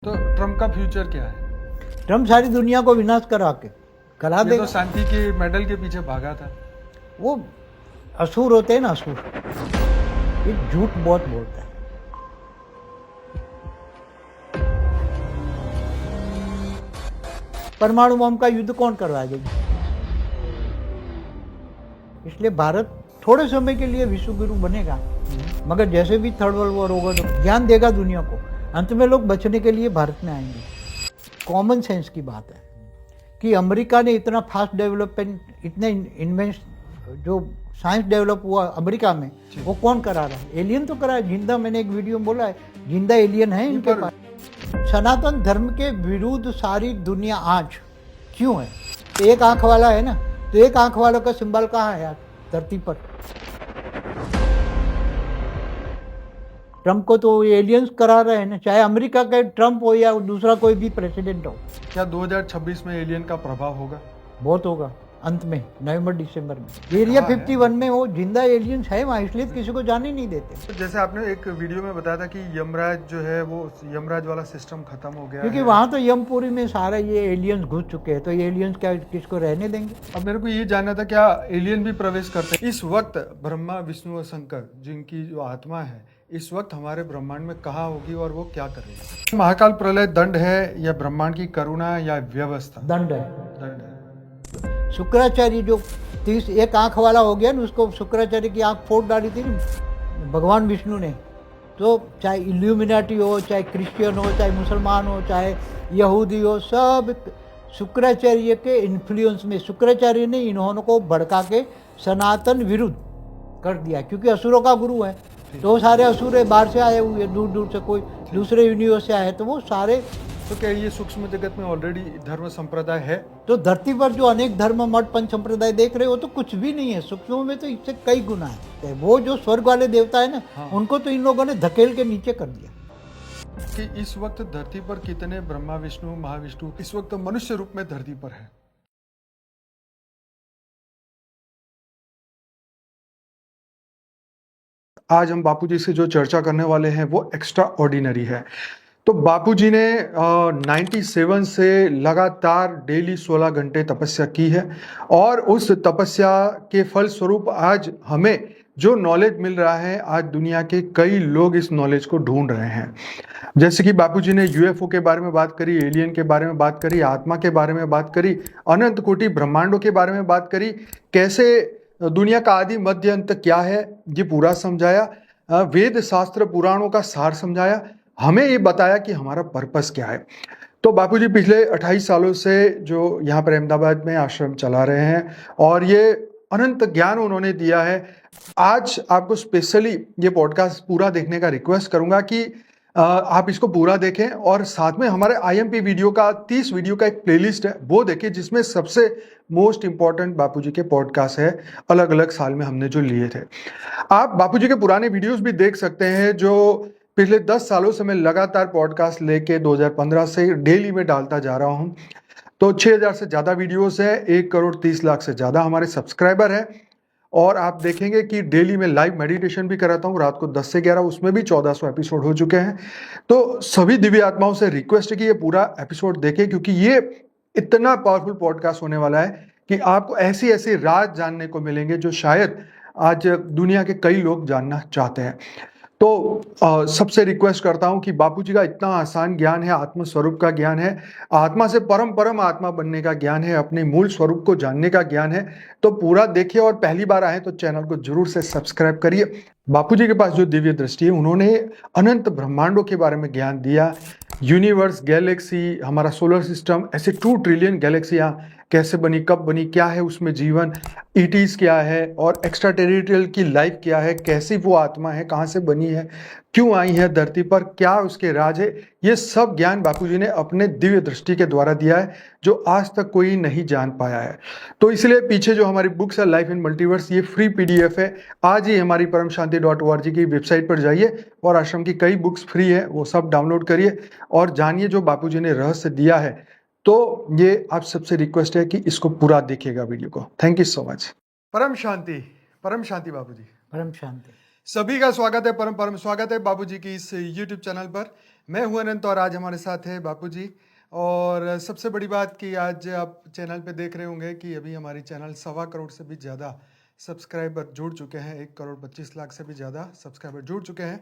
तो ट्रम्प का फ्यूचर क्या है? ट्रम्प सारी दुनिया को विनाश करा ये तो देगा। शांति के मेडल के पीछे भागा था। वो असुर होते हैं ना, असुर, ये झूठ बहुत बोलता है। परमाणु बम का युद्ध कौन करवाएगा? इसलिए भारत थोड़े समय के लिए विश्व गुरु बनेगा, मगर जैसे भी थर्ड वर्ल्ड वॉर होगा तो ज्ञान देगा दुनिया को। अंत में लोग बचने के लिए भारत में आएंगे। कॉमन सेंस की बात है कि अमेरिका ने इतना फास्ट डेवलपमेंट, इतने इन्वेंशन, जो साइंस डेवलप हुआ अमेरिका में, वो कौन करा रहा है? एलियन तो करा है। जिंदा, मैंने एक वीडियो में बोला है, जिंदा एलियन है इनके पास। सनातन धर्म के विरुद्ध सारी दुनिया आज क्यों है? तो एक आंख वाला है ना, तो एक आंख वालों का सिंबल कहाँ है यार धरती पर? ट्रम्प को तो एलियंस करा रहे हैं ना, चाहे अमेरिका का ट्रम्प हो या दूसरा कोई भी प्रेसिडेंट हो। क्या 2026 में एलियन का प्रभाव होगा? बहुत होगा अंत में, नवंबर दिसंबर में। एरिया 51 में वो जिंदा एलियंस है वहाँ, इसलिए किसी को जाने नहीं देते। तो जैसे आपने एक वीडियो में बताया था कि यमराज जो है वो यमराज वाला सिस्टम खत्म हो गया क्योंकि है। वहाँ तो यमपुरी में सारा ये एलियंस घुस चुके हैं, तो ये एलियंस क्या किसको रहने देंगे? अब मेरे को ये जानना था, क्या एलियन भी प्रवेश करते हैं? इस वक्त ब्रह्मा, विष्णु और शंकर, जिनकी जो आत्मा है, इस वक्त हमारे ब्रह्मांड में कहाँ होगी और वो क्या करेगी? महाकाल प्रलय दंड है या ब्रह्मांड की करुणा या व्यवस्था? दंड है। दंड है। शुक्राचार्य जो 30 एक आंख वाला हो गया ना, उसको शुक्राचार्य की आंख फोड़ डाली थी ना भगवान विष्णु ने। तो चाहे इल्यूमिनाटी हो, चाहे क्रिश्चियन हो, चाहे मुसलमान हो, चाहे यहूदी हो, सब शुक्राचार्य के इन्फ्लुएंस में, शुक्राचार्य ने इन्होंने को भड़का के सनातन विरुद्ध कर दिया, क्योंकि असुरों का गुरु है। तो वो सारे असुर बाहर से आए हुए, दूर दूर से, कोई दूसरे यूनिवर्स से आए, तो वो सारे। तो क्या ये सूक्ष्म जगत में ऑलरेडी धर्म संप्रदाय है? तो धरती पर जो अनेक धर्म, मठ, पंच संप्रदाय देख रहे हो, तो कुछ भी नहीं है। सूक्ष्म में तो इससे कई गुना है। वो जो स्वर्ग वाले देवता है ना, उनको तो इन लोगों ने धकेल के नीचे कर दिया। कि इस वक्त धरती पर कितने ब्रह्मा, विष्णु, महाविष्णु इस वक्त मनुष्य रूप में धरती पर है? आज हम बापूजी से जो चर्चा करने वाले हैं वो एक्स्ट्रा ऑर्डिनरी है। तो बापूजी ने 97 से लगातार डेली 16 घंटे तपस्या की है, और उस तपस्या के फल स्वरूप आज हमें जो नॉलेज मिल रहा है, आज दुनिया के कई लोग इस नॉलेज को ढूंढ रहे हैं। जैसे कि बापूजी ने यूएफओ के बारे में बात करी, एलियन के बारे में बात करी, आत्मा के बारे में बात करी, अनंत कोटि ब्रह्मांडों के बारे में बात करी, कैसे दुनिया का आदि मध्य अंत क्या है ये पूरा समझाया, वेद शास्त्र पुराणों का सार समझाया, हमें ये बताया कि हमारा पर्पस क्या है। तो बापूजी पिछले 28 सालों से जो यहाँ पर अहमदाबाद में आश्रम चला रहे हैं, और ये अनंत ज्ञान उन्होंने दिया है। आज आपको स्पेशली ये पॉडकास्ट पूरा देखने का रिक्वेस्ट करूंगा कि आप इसको पूरा देखें, और साथ में हमारे आईएमपी वीडियो का 30 वीडियो का एक प्लेलिस्ट है, वो देखें, जिसमें सबसे मोस्ट इंपॉर्टेंट बापूजी के पॉडकास्ट है, अलग अलग साल में हमने जो लिए थे। आप बापूजी के पुराने वीडियोस भी देख सकते हैं, जो पिछले 10 सालों से मैं लगातार पॉडकास्ट लेके 2015 से डेली में डालता जा रहा हूं। तो 6000 से ज़्यादा वीडियोस है, 1,30,00,000 से ज़्यादा हमारे सब्सक्राइबर है, और आप देखेंगे कि डेली में लाइव मेडिटेशन भी कराता हूँ रात को 10 से 11, उसमें भी 1400 एपिसोड हो चुके हैं। तो सभी दिव्य आत्माओं से रिक्वेस्ट है कि ये पूरा एपिसोड देखें, क्योंकि ये इतना पावरफुल पॉडकास्ट होने वाला है कि आपको ऐसी ऐसी राज जानने को मिलेंगे जो शायद आज दुनिया के कई लोग जानना चाहते हैं। तो सबसे रिक्वेस्ट करता हूं कि बापूजी का इतना आसान ज्ञान है, आत्म स्वरूप का ज्ञान है, आत्मा से परम परम आत्मा बनने का ज्ञान है, अपने मूल स्वरूप को जानने का ज्ञान है। तो पूरा देखिए, और पहली बार आए तो चैनल को जरूर से सब्सक्राइब करिए। बापूजी के पास जो दिव्य दृष्टि है, उन्होंने अनंत ब्रह्मांडों के बारे में ज्ञान दिया, यूनिवर्स, गैलेक्सी, हमारा सोलर सिस्टम, ऐसे 2 ट्रिलियन गैलेक्सियां कैसे बनी, कब बनी, क्या है उसमें जीवन, ईटीज क्या है, और एक्स्ट्रा टेरिटोरियल की लाइफ क्या है, कैसी वो आत्मा है, कहाँ से बनी है, क्यों आई है धरती पर, क्या उसके राज है, ये सब ज्ञान बापूजी ने अपने दिव्य दृष्टि के द्वारा दिया है, जो आज तक कोई नहीं जान पाया है। तो इसलिए पीछे जो हमारी बुक्स है, लाइफ इन मल्टीवर्स, ये फ्री पीडीएफ है। आज ही हमारी परमशांति.org की वेबसाइट पर जाइए, और आश्रम की कई बुक्स फ्री है, वो सब डाउनलोड करिए और जानिए जो बापूजी ने रहस्य दिया है। तो ये आप सबसे रिक्वेस्ट है कि इसको पूरा देखिएगा वीडियो को। Thank you so much. परम शांति बापूजी। परम शांति। सभी का स्वागत है, परम स्वागत है बापूजी की इस YouTube चैनल पर, मैं हूं अनंत और आज हमारे साथ है बापू जी। और सबसे बड़ी बात कि आज आप चैनल पे देख रहे होंगे कि अभी हमारी चैनल 1.25 करोड़ से भी ज़्यादा सब्सक्राइबर जुड़ चुके हैं। 1 करोड़ 25 लाख से भी ज़्यादा सब्सक्राइबर जुड़ चुके हैं।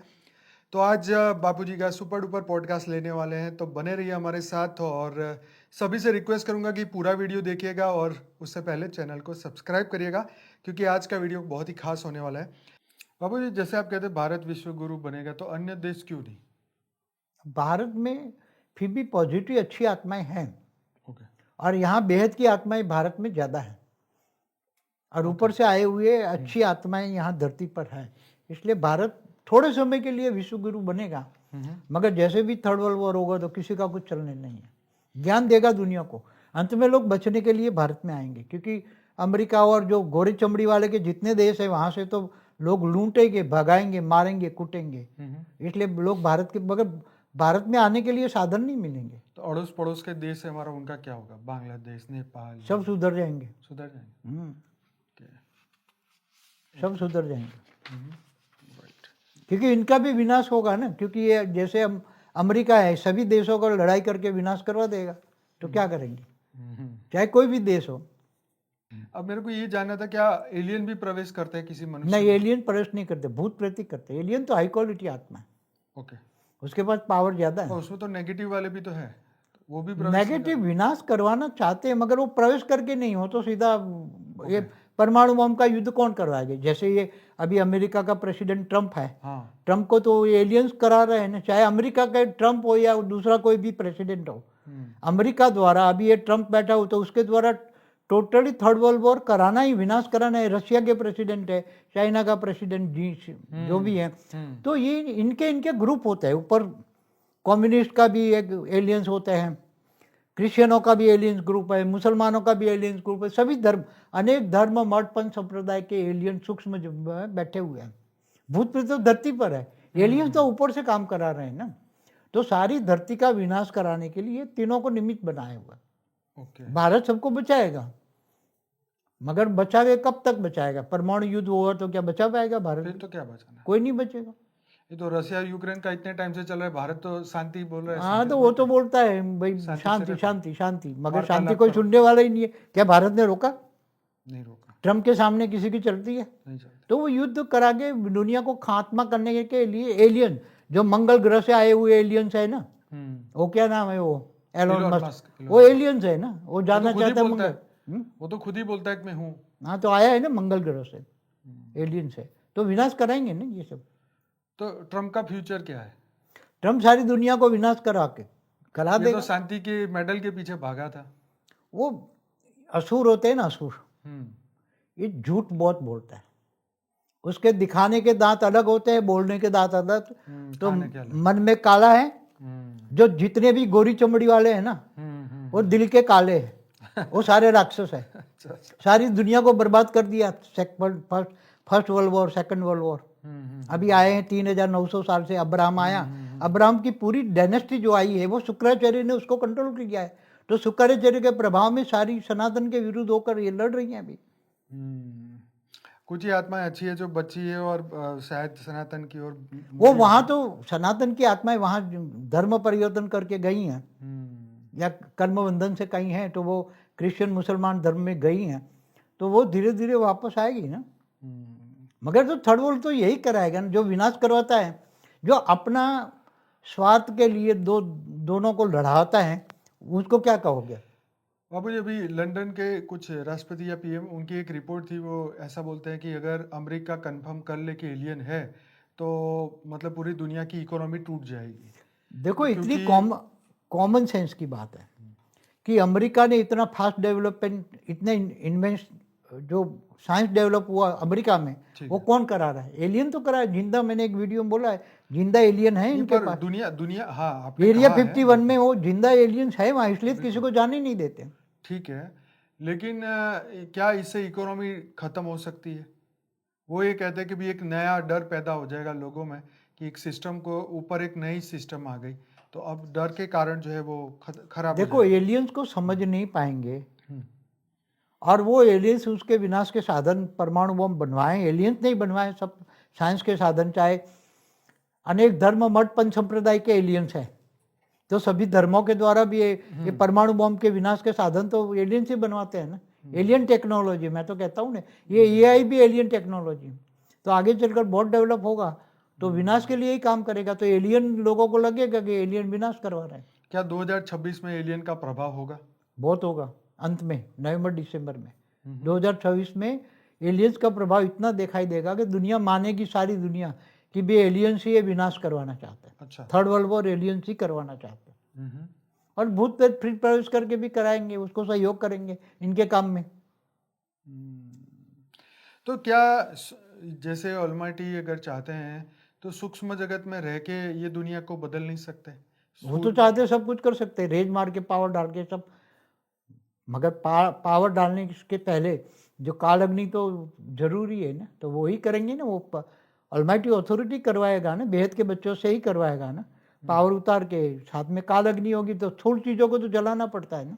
तो आज बापू जी का सुपर डुपर पॉडकास्ट लेने वाले हैं, तो बने रहिए हमारे साथ। और सभी से रिक्वेस्ट करूंगा कि पूरा वीडियो देखिएगा और उससे पहले चैनल को सब्सक्राइब करिएगा, क्योंकि आज का वीडियो बहुत ही खास होने वाला है। बाबू जी, जैसे आप कहते हैं भारत विश्व गुरु बनेगा, तो अन्य देश क्यों नहीं? भारत में फिर भी पॉजिटिव अच्छी आत्माएं हैं ओके। और यहाँ बेहद की आत्माएं भारत में ज़्यादा हैं और ऊपर से आए हुए अच्छी आत्माएं यहाँ धरती पर हैं। इसलिए भारत थोड़े समय के लिए विश्व गुरु बनेगा, मगर जैसे भी थर्ड वर्ल्ड वॉर होगा तो किसी का कुछ चलने नहीं है। ज्ञान देगा दुनिया को। अंत में लोग बचने के लिए भारत में आएंगे, क्योंकि अमेरिका और जो गोरी चमड़ी वाले के जितने देश है वहाँ से तो लोग लूटेंगे, भगाएंगे, मारेंगे, कूटेंगे। इसलिए लोग भारत के, मगर भारत में आने के लिए साधन नहीं मिलेंगे। तो अड़ोस पड़ोस के देश है हमारा, उनका क्या होगा? बांग्लादेश, नेपाल सब सुधर जाएंगे। सुधर जाएंगे। Okay. सब सुधर जाएंगे, राइट। क्योंकि इनका भी विनाश होगा ना। क्योंकि ये जैसे हम अमेरिका है, सभी देशों का लड़ाई करके विनाश करवा देगा, तो क्या करेंगे? चाहे कोई भी देश हो। अब मेरे को ये जानना था, क्या एलियन भी प्रवेश करते हैं किसी मनुष्य नहीं, में? एलियन प्रवेश नहीं करते, भूत प्रेती करते। एलियन तो हाई क्वालिटी आत्मा है, ओके। उसके पास पावर ज्यादा तो है। उसमें तो नेगेटिव वाले भी तो है, तो वो भी प्रवेश नेगेटिव विनाश करवाना चाहते हैं, मगर वो प्रवेश करके नहीं हो तो सीधा ये परमाणु बम का युद्ध कौन करवाएगा? जैसे ये अभी अमेरिका का प्रेसिडेंट ट्रम्प है, हाँ। ट्रम्प को तो एलियंस करा रहे हैं ना। चाहे अमेरिका का ट्रम्प हो या दूसरा कोई भी प्रेसिडेंट हो, अमेरिका द्वारा अभी ये ट्रम्प बैठा हो तो उसके द्वारा टोटली थर्ड वर्ल्ड वॉर कराना ही, विनाश कराना है। रशिया के प्रेसिडेंट है, चाइना का प्रेसिडेंट, जी जो भी है, तो ये इनके ग्रुप होते हैं। ऊपर कम्युनिस्ट का भी एक एलियंस होते हैं, क्रिश्चियनों का भी एलियंस ग्रुप है, मुसलमानों का भी एलियंस ग्रुप है। सभी धर्म, अनेक धर्म, मठ, पंथ संप्रदाय के एलियन सूक्ष्म जो बैठे हुए हैं। भूत प्रेत तो धरती पर है, एलियंस तो ऊपर से काम करा रहे हैं ना। तो सारी धरती का विनाश कराने के लिए तीनों को निमित्त बनाया हुआ। ओके। भारत सबको बचाएगा, मगर बचावे कब तक बचाएगा? परमाणु युद्ध हुआ तो क्या बचा पाएगा भारत? फिर तो क्या बचाना? कोई नहीं बचेगा। ये तो रशिया यूक्रेन का इतने टाइम से चल रहा है, भारत तो शांति बोल रहा है। हाँ, तो वो तो बोलता है भाई शांति शांति शांति, मगर शांति कोई सुनने वाला ही नहीं है। क्या भारत ने रोका? नहीं रोका। ट्रम्प के सामने किसी की चलती है? नहीं चलता। तो वो युद्ध करा के दुनिया को खात्मा करने के लिए एलियन, जो मंगल ग्रह से आए हुए एलियंस है ना, वो क्या नाम है, वो एलोन मस्क, वो एलियंस है ना, वो जानना चाहता है मंगल। वो तो खुद ही बोलता है कि मैं हूँ। हाँ, तो आया है ना मंगल ग्रह से, एलियंस है, तो विनाश कराएंगे ना ये सब। तो ट्रम्प का फ्यूचर क्या है? ट्रम्प सारी दुनिया को विनाश करा देगा। तो शांति के मेडल के पीछे भागा था। वो असुर होते हैं ना, असुर, ये झूठ बहुत बोलता है। उसके दिखाने के दांत अलग होते हैं, बोलने के दांत अलग। तो मन में काला है। जो जितने भी गोरी चमड़ी वाले हैं ना, वो दिल के काले हैं, वो सारे राक्षस है। सारी दुनिया को बर्बाद कर दिया। First world war, second world war, अभी आए हैं 3900 साल से। अब्राहम आया, अब्राहम की पूरी डायनेस्टी जो आई है वो शुक्राचार्य ने उसको कंट्रोल किया है। तो शुक्राचार्य के प्रभाव में सारी सनातन के विरुद्ध होकर ये लड़ रही हैं अभी। कुछ ही आत्माएं अच्छी है जो बची है और शायद सनातन की ओर वो वहां तो सनातन की आत्माएं वहां धर्म परिवर्तन करके गई हैं या कर्म बंधन से कहीं हैं, तो वो क्रिश्चियन मुसलमान धर्म में गई हैं, तो वो धीरे धीरे वापस आएगी ना। मगर तो थर्ड वर्ल्ड तो यही कराएगा ना, जो विनाश करवाता है, जो अपना स्वार्थ के लिए दोनों को लड़ाता है, उसको क्या कहोगे? बाबू जी, अभी लंदन के कुछ राष्ट्रपति या पीएम, उनकी एक रिपोर्ट थी, वो ऐसा बोलते हैं कि अगर अमेरिका कंफर्म कर ले कि एलियन है तो मतलब पूरी दुनिया की इकोनॉमी टूट जाएगी। देखो, इतनी कॉमन सेंस की बात है कि अमेरिका ने इतना फास्ट डेवलपमेंट, इतने इन्वेंशन, जो साइंस डेवलप हुआ अमेरिका में, वो कौन करा रहा है? एलियन तो करा है। जिंदा, मैंने एक वीडियो में बोला है, जिंदा एलियन है इनके पास। दुनिया हाँ, एरिया 51 में वो जिंदा एलियंस है वहाँ, इसलिए किसी को जाने नहीं देते। ठीक है, लेकिन क्या इससे इकोनॉमी खत्म हो सकती है? वो ये कहते हैं कि भी एक नया डर पैदा हो जाएगा लोगों में कि एक सिस्टम को ऊपर एक नई सिस्टम आ गई, तो अब डर के कारण जो है वो खराब। देखो, एलियंस को समझ नहीं पाएंगे और वो एलियंस उसके विनाश के साधन परमाणु बम बनवाएं। एलियंस नहीं बनवाए, सब साइंस के साधन। चाहे अनेक धर्म मठ पंच संप्रदाय के एलियंस है, तो सभी धर्मों के द्वारा भी ये परमाणु बम के विनाश के साधन तो एलियंस ही बनवाते हैं ना। एलियन टेक्नोलॉजी, मैं तो कहता हूँ ना, ये एआई भी एलियन टेक्नोलॉजी, तो आगे चलकर बहुत डेवलप होगा तो विनाश के लिए ही काम करेगा। तो एलियन लोगों को लगेगा कि एलियन विनाश करवा रहे हैं। क्या 2026 में एलियन का प्रभाव होगा? बहुत होगा, अंत में नवंबर दिसंबर में 2026 में एलियंस का प्रभाव इतना दिखाई देगा कि दुनिया मानेगी, सारी दुनिया, कि भी एलियंस ही ये विनाश करवाना चाहते हैं। अच्छा। थर्ड वर्ल्ड वॉर एलियंस ही करवाना चाहते हैं। और भूत प्रेत फिर प्रवेश करके भी कराएंगे, उसको सहयोग करेंगे इनके काम में। तो क्या जैसे ऑलमाइटी अगर चाहते हैं तो सूक्ष्म जगत में रह के ये दुनिया को बदल नहीं सकते? वो तो चाहते सब कुछ कर सकते हैं, रेज मार के, पावर डाल के सब, मगर पावर डालने के पहले जो काल अग्नि तो जरूरी है ना, तो वो ही करेंगे ना। वो ऑलमाइटी अथॉरिटी करवाएगा ना, बेहद के बच्चों से ही करवाएगा ना। पावर उतार के साथ में काल अग्नि होगी तो स्थूल चीजों को तो जलाना पड़ता है ना,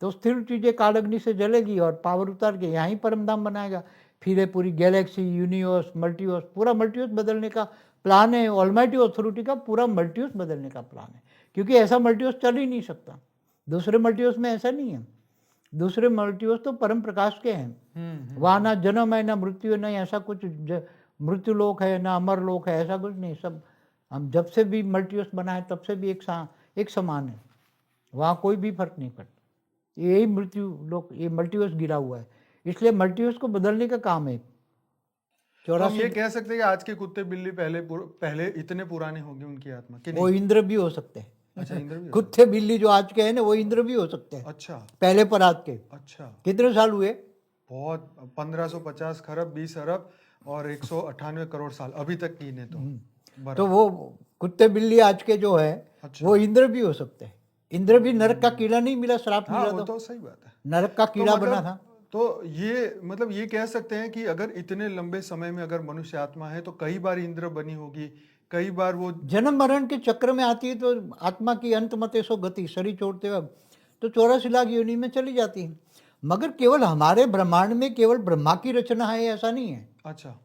तो स्थिर चीजें काल अग्नि से जलेगी और पावर उतार के यहाँ ही परम धाम बनाएगा। फिर ये पूरी गैलेक्सी, यूनिवर्स, मल्टीवर्स, पूरा मल्टीवर्स बदलने का प्लान है ऑलमाइटी अथॉरिटी का। पूरा मल्टीवर्स बदलने का प्लान है, क्योंकि ऐसा मल्टीवर्स चल ही नहीं सकता। दूसरे मल्टीवर्स में ऐसा नहीं है। दूसरे मल्टीवर्स तो परम प्रकाश के हैं, वहाँ ना जन्म है, ना मृत्यु है, ना ऐसा कुछ मृत्यु लोक है, ना अमर लोक है, ऐसा कुछ नहीं। सब हम जब से भी मल्टीवर्स बना है तब से भी एक समान है, वहाँ कोई भी फर्क नहीं पड़ता। यही मृत्यु लोक, ये मल्टीवर्स गिरा हुआ है, इसलिए मल्टीवर्स को बदलने का काम है। तो हम ये कह सकते हैं कि आज के कुत्ते बिल्ली पहले इतने पुराने होंगे उनकी आत्मा कि वो इंद्र भी हो सकते हैं। अच्छा, इंद्र भी कुत्ते बिल्ली जो आज के हैं ना, वो इंद्र भी हो सकते हैं। अच्छा, पहले पर आज के। अच्छा, कितने साल हुए? बहुत, 1550 खरब, 20 अरब और 198 करोड़ साल अभी तक की ने तो वो कुत्ते बिल्ली आज के जो है, अच्छा, वो इंद्र भी हो सकते हैं। इंद्र भी नरक का कीड़ा नहीं मिला, श्राप हाँ, मिला, वो तो सही बात है, नरक का कीड़ा बना था। तो ये मतलब ये कह सकते हैं कि अगर इतने लंबे समय में अगर मनुष्य आत्मा है तो कई बार इंद्र बनी होगी, कई बार वो जन्म मरण के चक्र में आती है। तो आत्मा की अंत मते सो गति, शरीर छोड़ते वक्त तो 84 लाख योनि में चली जाती है। मगर केवल हमारे ब्रह्मांड में केवल ब्रह्मा की रचना है ऐसा नहीं है। अच्छा,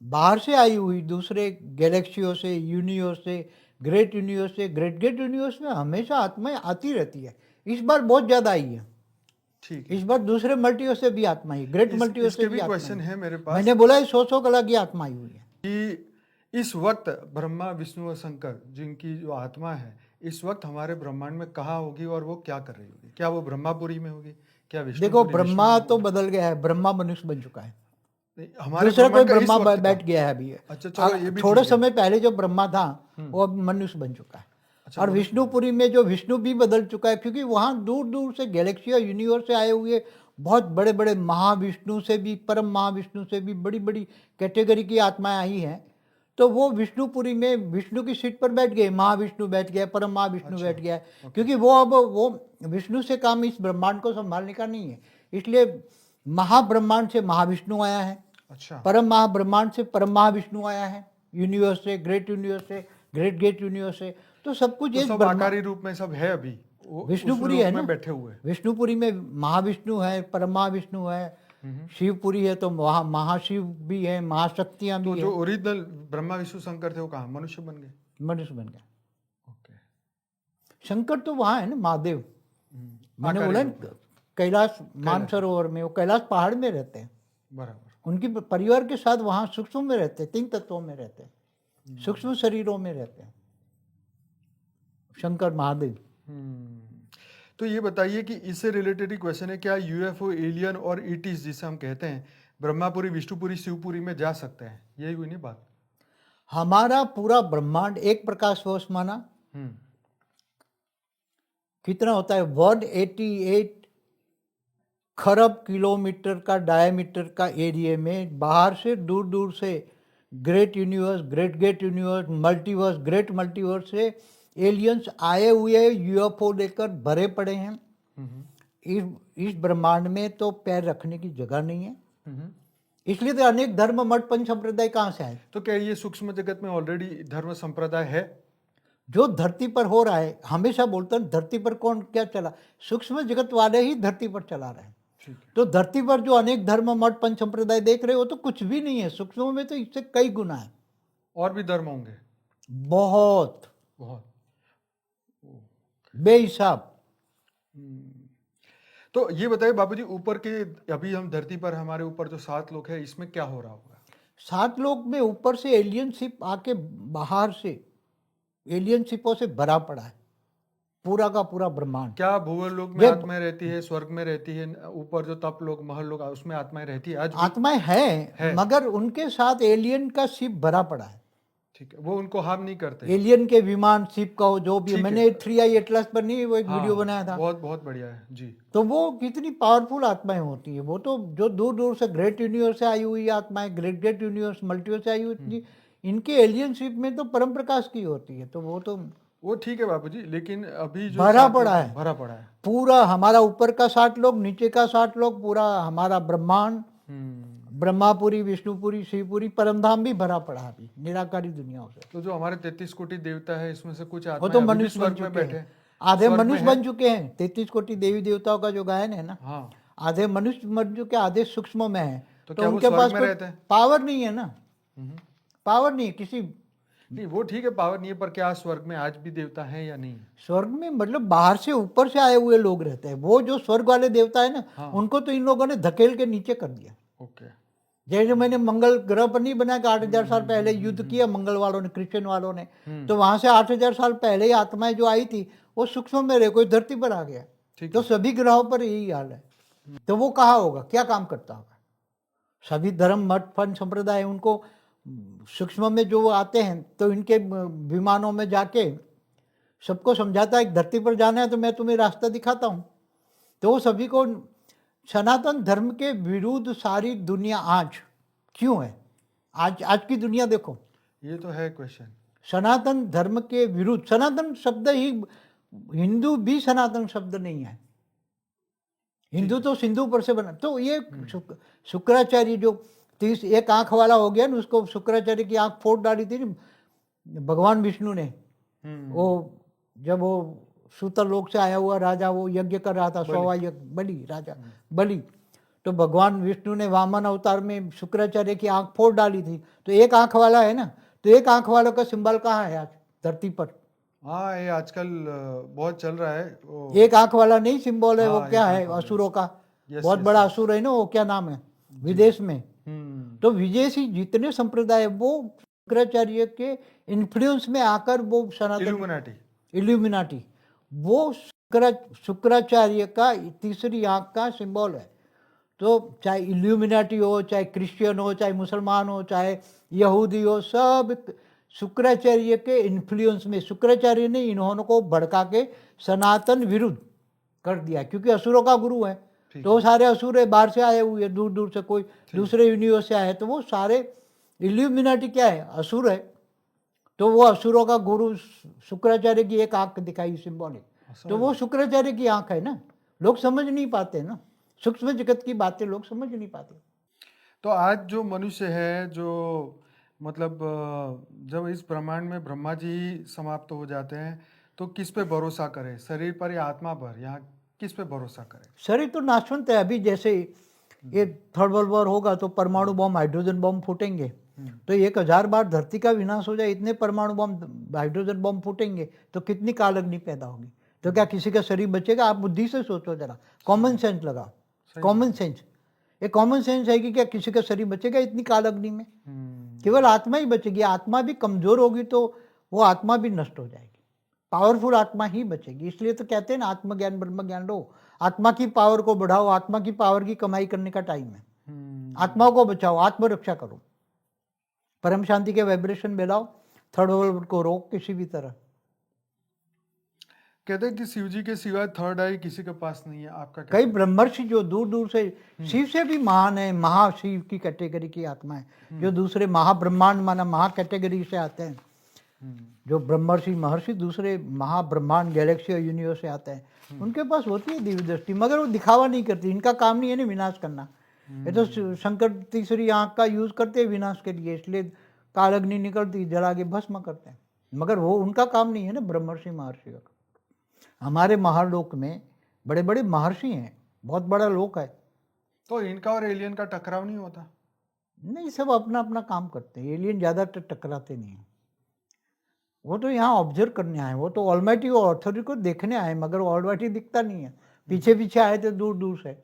बाहर से आई हुई दूसरे गैलेक्सियों से, यूनिवर्स से, ग्रेट यूनिवर्स से, ग्रेट यूनिवर्स में हमेशा आत्माएं आती रहती है। इस बार बहुत ज्यादा आई है। ठीक, इस बार दूसरे मल्टीवर्स से भी आत्मा आई, ग्रेट मल्टीवर्स से भी क्वेश्चन है मेरे पास। मैंने बोला 100 कला की आत्मा आई हुई है कि इस वक्त ब्रह्मा, विष्णु और शंकर जिनकी जो आत्मा है इस वक्त हमारे ब्रह्मांड में कहाँ होगी और वो क्या कर रही होगी? क्या वो ब्रह्मापुरी में होगी? क्या विष्णु? देखो, ब्रह्मा तो बदल गया है, ब्रह्मा मनुष्य बन चुका है। हमारे दूसरा कोई ब्रह्मा बैठ गया है अभी। अच्छा, चलो ये भी थोड़े समय पहले जो ब्रह्मा था वो अब मनुष्य बन चुका है। अच्छा, और विष्णुपुरी में जो विष्णु भी बदल चुका है, क्योंकि वहाँ दूर दूर से गैलेक्सी और यूनिवर्स से आए हुए बहुत बड़े बड़े महाविष्णु से भी, परम महाविष्णु से भी बड़ी बड़ी कैटेगरी की आत्माएं आई हैं। तो वो विष्णुपुरी में विष्णु की सीट पर बैठ गए, महाविष्णु बैठ गया, परम महाविष्णु बैठ गया, क्योंकि वो अब वो विष्णु से काम इस ब्रह्मांड को संभालने का नहीं है। इसलिए महाब्रह्मांड से महाविष्णु आया है, अच्छा, परम महाब्रह्मांड से परम महाविष्णु आया है, यूनिवर्स से, ग्रेट यूनिवर्स से, ग्रेट यूनिवर्स से। तो सब कुछ तो सब आकारी रूप में सब है अभी विष्णुपुरी है ना, बैठे हुए। विष्णुपुरी में महाविष्णु है, परम महाविष्णु है, शिवपुरी है तो वहाँ महाशिव भी है, महाशक्तियां भी तो है। जो ओरिजिनल ब्रह्मा विष्णु शंकर थे वो कहाँ? मनुष्य बन गए, मनुष्य बन गया। ओके, शंकर तो वहाँ है ना, महादेव। मैंने बोला कैलाश मानसरोवर में, वो कैलाश पहाड़ में रहते हैं, बराबर। उनकी परिवार के साथ वहाँ सूक्ष्म में रहते हैं, 3 तत्वों में रहते हैं, सूक्ष्म शरीरों में रहते हैं शंकर महादेव। तो ये बताइए कि इससे रिलेटेड ही क्वेश्चन है, क्या यूएफओ, एलियन और ईटीज जिसे हम कहते हैं ब्रह्मापुरी, विष्णुपुरी, शिवपुरी में जा सकते हैं? यही हुई नहीं बात? हमारा पूरा ब्रह्मांड एक प्रकाश वर्ष माना कितना होता है? 188 खरब किलोमीटर का डायमीटर का एरिया में बाहर से दूर दूर से great universe, great universe, multiverse, great multiverse से एलियंस आए हुए यूएफओ लेकर भरे पड़े हैं। इस ब्रह्मांड में तो पैर रखने की जगह नहीं है, इसलिए तो अनेक धर्म मठ पंच संप्रदाय कहाँ से आए? तो क्या ये सूक्ष्म जगत में ऑलरेडी धर्म संप्रदाय है? जो धरती पर हो रहा है, हमेशा बोलता हूँ धरती पर कौन क्या चला, सूक्ष्म जगत वाले ही धरती पर चला रहे हैं। तो धरती पर जो अनेक धर्म मठ पंच संप्रदाय देख रहे हो तो कुछ भी नहीं है, सूक्ष्म में तो इससे कई गुना है। और भी धर्म होंगे? बहुत बहुत। बेहिसाब। तो ये बताइए बाबूजी, ऊपर के अभी हम धरती पर हमारे ऊपर जो 7 लोग हैं, इसमें क्या हो रहा होगा? 7 लोग में ऊपर से एलियन शिप आके बाहर से एलियन शिपों से भरा पड़ा है पूरा का पूरा ब्रह्मांड। क्या भूवर लोक में ये आत्माएं रहती है, स्वर्ग में रहती है, ऊपर जो तप लोग, महल लोग, उसमें आत्माएं रहती है आज भी? आत्माएं हैं है। मगर उनके साथ एलियन का शिप भरा पड़ा है। ठीक है, वो उनको हार्म नहीं करते? एलियन के विमान शिप का हो जो भी, ठीक है। मैंने 3i एटलस पर नहीं वो एक हाँ, वीडियो बनाया था। बहुत बहुत बढ़िया है जी। तो वो कितनी पावरफुल आत्माएं होती है। वो तो जो दूर दूर से ग्रेट यूनिवर्स से आई हुई आत्माएं, ग्रेट ग्रेट यूनिवर्स मल्टीवर्स से आई हुई थी, इनके एलियन शिप में तो परम प्रकाश की होती है। तो वो ठीक है बाबूजी, लेकिन अभी जो भरा 7 पड़ा लोग है। भरा पड़ा है। पूरा हमारा ऊपर का 60 लोग, नीचे का 60 लोग, पूरा हमारा ब्रह्मांड, ब्रह्मापुरी, विष्णुपुरी, शिवपुरी, परमधाम भी भरा पड़ा है अभी निराकारी दुनियाओं से। तो जो हमारे 33 कोटि देवता है, इसमें से कुछ वो आत्माएं तो अभी भी मनुष्य बन स्वर्ग में चुके बैठे हैं, हैं? आधे स्वर्ग में मनुष्य है? बन चुके हैं। 33 कोटि देवी देवताओं का जो गायन है ना, हाँ, आधे मनुष्य बन चुके, आधे सूक्ष्म में है। तो तो क्या वो उनके स्वर्ग पास में कोई रहते हैं? पावर नहीं है ना, पावर नहीं है किसी। नहीं, वो ठीक है, पावर नहीं है, पर क्या स्वर्ग में आज भी देवता हैं या नहीं? स्वर्ग में मतलब बाहर से ऊपर से आए हुए लोग रहते हैं। वो जो स्वर्ग वाले देवता है ना, हाँ। उनको तो इन लोगों ने धकेल के नीचे कर दिया। ओके। जैसे मैंने मंगल ग्रह पर नहीं बनाया कि 8000 साल पहले युद्ध किया मंगल वालों ने, क्रिश्चियन वालों ने, तो वहां से 8000 साल पहले ही आत्माएं जो आई थी वो सूक्ष्म में रहे, कोई धरती पर आ गया। ठीक तो सभी ग्रहों पर यही हाल है। तो वो कहाँ होगा, क्या काम करता होगा? सभी धर्म, मठ, पंथ, संप्रदाय उनको सूक्ष्म में जो आते हैं तो इनके विमानों में जाके सबको समझाता है कि धरती पर जाना है तो मैं तुम्हें रास्ता दिखाता हूँ। तो वो सभी को सनातन धर्म के विरुद्ध सारी दुनिया आज क्यों है? आज की दुनिया देखो, ये तो है क्वेश्चन। सनातन धर्म के विरुद्ध। सनातन शब्द ही, हिंदू भी सनातन शब्द नहीं है। हिंदू तो सिंधु पर से बना। तो ये शुक्राचार्य जो 30 एक आंख वाला हो गया ना, उसको शुक्राचार्य की आंख फोड़ डाली थी ना भगवान विष्णु ने। वो जब वो सूतर लोक से आया हुआ राजा वो यज्ञ कर रहा था, 100वां यज्ञ, बलि राजा बलि, तो भगवान विष्णु ने वामन अवतार में शुक्राचार्य की आंख फोड़ डाली थी। तो एक आंख वाला है ना, तो एक आंख वालों का सिंबल कहाँ है आज धरती पर? हाँ, ये आजकल बहुत चल रहा है वो। एक आंख वाला नहीं सिंबल है। वो हाँ, क्या एक है? आंख वाला। असुरों का यस, बहुत यस, बड़ा यस। असुर है ना, वो क्या नाम है विदेश में। तो विदेशी जितने संप्रदाय वो शुक्राचार्य के इन्फ्लुएंस में आकर वो सनातन इल्यूमिनाटी। इल्यूमिनाटी, वो शुक्राचार्य का तीसरी आंख का सिंबल है। तो चाहे इल्यूमिनाटी हो, चाहे क्रिश्चियन हो, चाहे मुसलमान हो, चाहे यहूदी हो, सब शुक्राचार्य के इन्फ्लुएंस में, शुक्राचार्य ने इन्होंने को भड़का के सनातन विरुद्ध कर दिया, क्योंकि असुरों का गुरु है। तो वो सारे असुर बाहर से आए हुए, दूर दूर से, कोई दूसरे यूनिवर्स से आए, तो वो सारे इल्यूमिनाटी क्या है? असुर है। तो वो असुरों का गुरु शुक्राचार्य की एक आंख दिखाई सिंबॉलिक, तो वो शुक्राचार्य की आंख है ना। लोग समझ नहीं पाते ना, सूक्ष्म जगत की बातें लोग समझ नहीं पाते। तो आज जो मनुष्य है, जो मतलब जब इस ब्रह्मांड में ब्रह्मा जी समाप्त हो जाते हैं, तो किस पे भरोसा करें, शरीर पर या आत्मा पर, या किस पे भरोसा करें? शरीर तो नाशवंत है। अभी जैसे ये थर्ड वर्ल्ड वॉर होगा तो परमाणु बम, हाइड्रोजन बम फूटेंगे, तो 1000 बार धरती का विनाश हो जाए, इतने परमाणु बम, हाइड्रोजन बम फूटेंगे, तो कितनी कालअग्नि पैदा होगी? तो क्या किसी का शरीर बचेगा? आप बुद्धि से सोचो जरा, कॉमन सेंस लगाओ, कॉमन सेंस। ये कॉमन सेंस है कि क्या किसी का शरीर बचेगा इतनी कालअग्नि में? केवल आत्मा ही बचेगी। आत्मा भी कमजोर होगी तो वो आत्मा भी नष्ट हो जाएगी। पावरफुल आत्मा ही बचेगी। इसलिए तो कहते हैं ना, आत्मज्ञान ब्रह्म ज्ञान लो, आत्मा की पावर को बढ़ाओ। आत्मा की पावर की कमाई करने का टाइम है। आत्मा को बचाओ, आत्मरक्षा करो, परम शांति के वाइब्रेशन में लाओ, थर्ड वर्ल्ड को रोक किसी भी तरह। कहते हैं कि शिव जी के सिवाय थर्ड आई किसी के पास नहीं है, आपका क्या कई कहना ब्रह्मर्षि जो दूर दूर से, शिव से भी महान है, महाशिव की कैटेगरी की आत्मा है, जो दूसरे महाब्रह्मांड माना महा कैटेगरी से आते हैं। जो ब्रह्मर्षि महर्षि दूसरे महाब्रह्मांड गैलेक्सी और यूनिवर्स से आते हैं, उनके पास होती है दिव्य दृष्टि, मगर वो दिखावा नहीं करती। इनका काम नहीं है ना विनाश करना। ये तो शंकर तीसरी आंख का यूज करते हैं विनाश के लिए, इसलिए कालअग्नि निकलती जला के भस्म करते हैं, मगर वो उनका काम नहीं है ना ब्रह्मर्षि महर्षि का। हमारे महालोक में बड़े बड़े महर्षि हैं, बहुत बड़ा लोक है। तो इनका और एलियन का टकराव नहीं होता? नहीं, सब अपना अपना काम करते हैं। एलियन ज़्यादातर टकराते नहीं हैं। वो तो यहाँ ऑब्जर्व करने आए, वो तो ऑलमाइटी और ऑथोरिटी को देखने आए, मगर ऑलमाइटी दिखता नहीं है। पीछे पीछे आए थे दूर दूर से,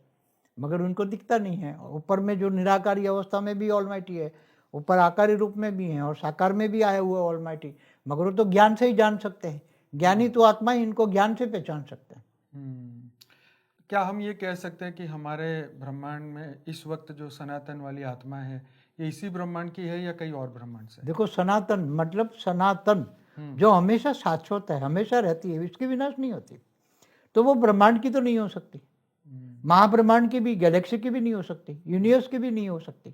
मगर उनको दिखता नहीं है। ऊपर में जो निराकारी अवस्था में भी ऑलमाइटी है, ऊपर आकारी रूप में भी है और साकार में भी आया हुआ ऑलमाइटी, मगर वो तो ज्ञान से ही जान सकते हैं। ज्ञानी तो आत्मा ही इनको ज्ञान से पहचान सकते हैं। क्या हम ये कह सकते हैं कि हमारे ब्रह्मांड में इस वक्त जो सनातन वाली आत्मा है, ये इसी ब्रह्मांड की है या कई और ब्रह्मांड से? देखो, सनातन मतलब सनातन, जो हमेशा शाश्वत है, हमेशा रहती है, इसकी विनाश नहीं होती, तो वो ब्रह्मांड की तो नहीं हो सकती। महाब्रह्मांड की भी, गैलेक्सी की भी नहीं हो सकती, यूनिवर्स की भी नहीं हो सकती,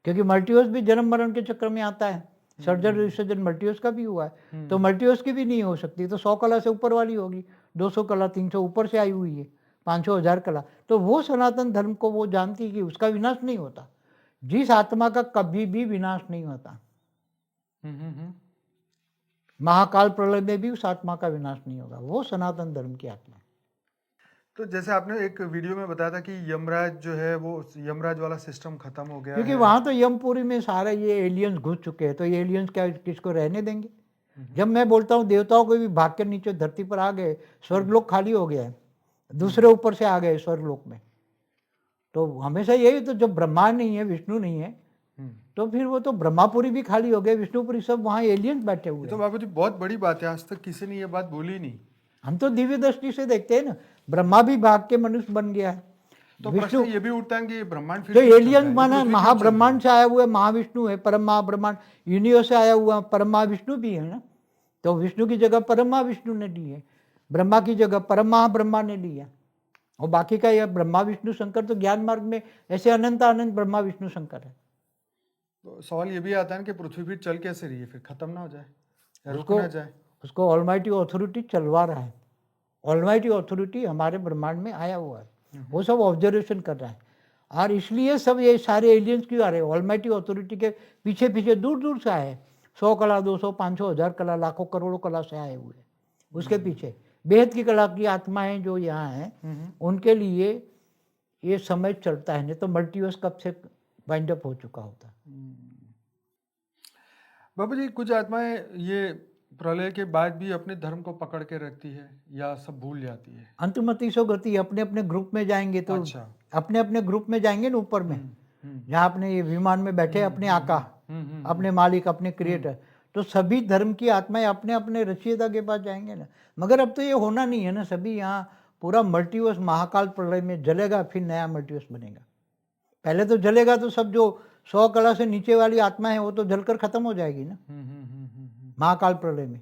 क्योंकि मल्टीवर्स भी जन्म मरण के चक्कर में आता है। सर्जन विसर्जन मल्टीवर्स का भी हुआ है, तो मल्टीवर्स की भी नहीं हो सकती। तो 100 कला से ऊपर वाली होगी, 200 कला, 300 ऊपर से आई हुई है, 500 1000 कला। तो वो सनातन धर्म को वो जानती है कि उसका विनाश नहीं होता। जिस आत्मा का कभी भी विनाश नहीं होता, महाकाल प्रलय में भी उस आत्मा का विनाश नहीं होगा, वो सनातन धर्म की आत्मा है। तो जैसे आपने एक वीडियो में बताया था कि यमराज जो है वो यमराज वाला सिस्टम खत्म हो गया क्योंकि है। वहां तो यमपुरी में सारे ये एलियंस घुस चुके हैं, तो ये एलियंस क्या किसको रहने देंगे? जब मैं बोलता हूँ देवताओं को भी भाग के नीचे धरती पर आ गए, स्वर्गलोक खाली हो गया है, दूसरे ऊपर से आ गए स्वर्गलोक में। तो हमेशा यही, तो जब ब्रह्मा नहीं है, विष्णु नहीं है, तो फिर वो तो ब्रह्मापुरी भी खाली हो गए, विष्णुपुरी, सब वहाँ एलियंस बैठे हुए ये हैं। तो बाबूजी बहुत बड़ी बात है, आज तक किसी ने ये बात बोली नहीं। हम तो दिव्य दृष्टि से देखते हैं ना, ब्रह्मा भी भाग के मनुष्य बन गया है। तो प्रश्न ये भी उठता है कि ब्रह्मांड फिर जो क्यों चल रहा एलियन है? माना, पृथ्वी क्यों महाब्रह्मांड से आया हुआ है, महाविष्णु है, परम महाब्रह्मांड यूनिवर्स से आया हुआ परम महाविष्णु भी है ना। तो विष्णु की जगह परम महाविष्णु ने ली है, ब्रह्मा की जगह परम महाब्रह्मा ने लिया, और बाकी का यह ब्रह्मा विष्णु शंकर, तो ज्ञान मार्ग में ऐसे अनंत अनंत ब्रह्मा विष्णु शंकर है। तो सवाल ये भी आता है कि पृथ्वी फिर चल कैसे रही है, फिर खत्म ना हो जाए या रुक उसको ना जाए? उसको ऑलमाइटी अथॉरिटी चलवा रहा है। ऑलमाइटी अथॉरिटी हमारे ब्रह्मांड में आया हुआ है, वो सब ऑब्जर्वेशन कर रहा है, और इसलिए सब ये सारे एलियंस क्यों आ रहे हैं? ऑलमाइटी अथॉरिटी के पीछे पीछे दूर दूर से आए हैं। 100 कला, 200, 500, 1000 कला, लाखों करोड़ों कला से आए हुए हैं। उसके पीछे बेहद की कला की आत्माएं जो यहाँ हैं, उनके लिए ये समय चलता है, नहीं तो मल्टीवर्स कब से वाइंड अप हो चुका होता। बाबू जी, कुछ आत्माएं ये प्रलय के बाद भी अपने धर्म को पकड़ के रखती है या सब भूल जाती है? अंतमति सो गति, अपने अपने ग्रुप में जाएंगे, तो अच्छा। अपने अपने ग्रुप में जाएंगे ना ऊपर में, जहाँ अपने ये विमान में बैठे अपने आका, अपने मालिक, अपने क्रिएटर, तो सभी धर्म की आत्माएं अपने अपने रचयिता के पास जाएंगे ना। मगर अब तो ये होना नहीं है ना, सभी यहाँ पूरा मल्टीवर्स महाकाल प्रलय में जलेगा, फिर नया मल्टीवर्स बनेगा। पहले तो जलेगा तो सब जो 100 कला से नीचे वाली आत्मा है वो तो जलकर खत्म हो जाएगी ना महाकाल प्रलय में।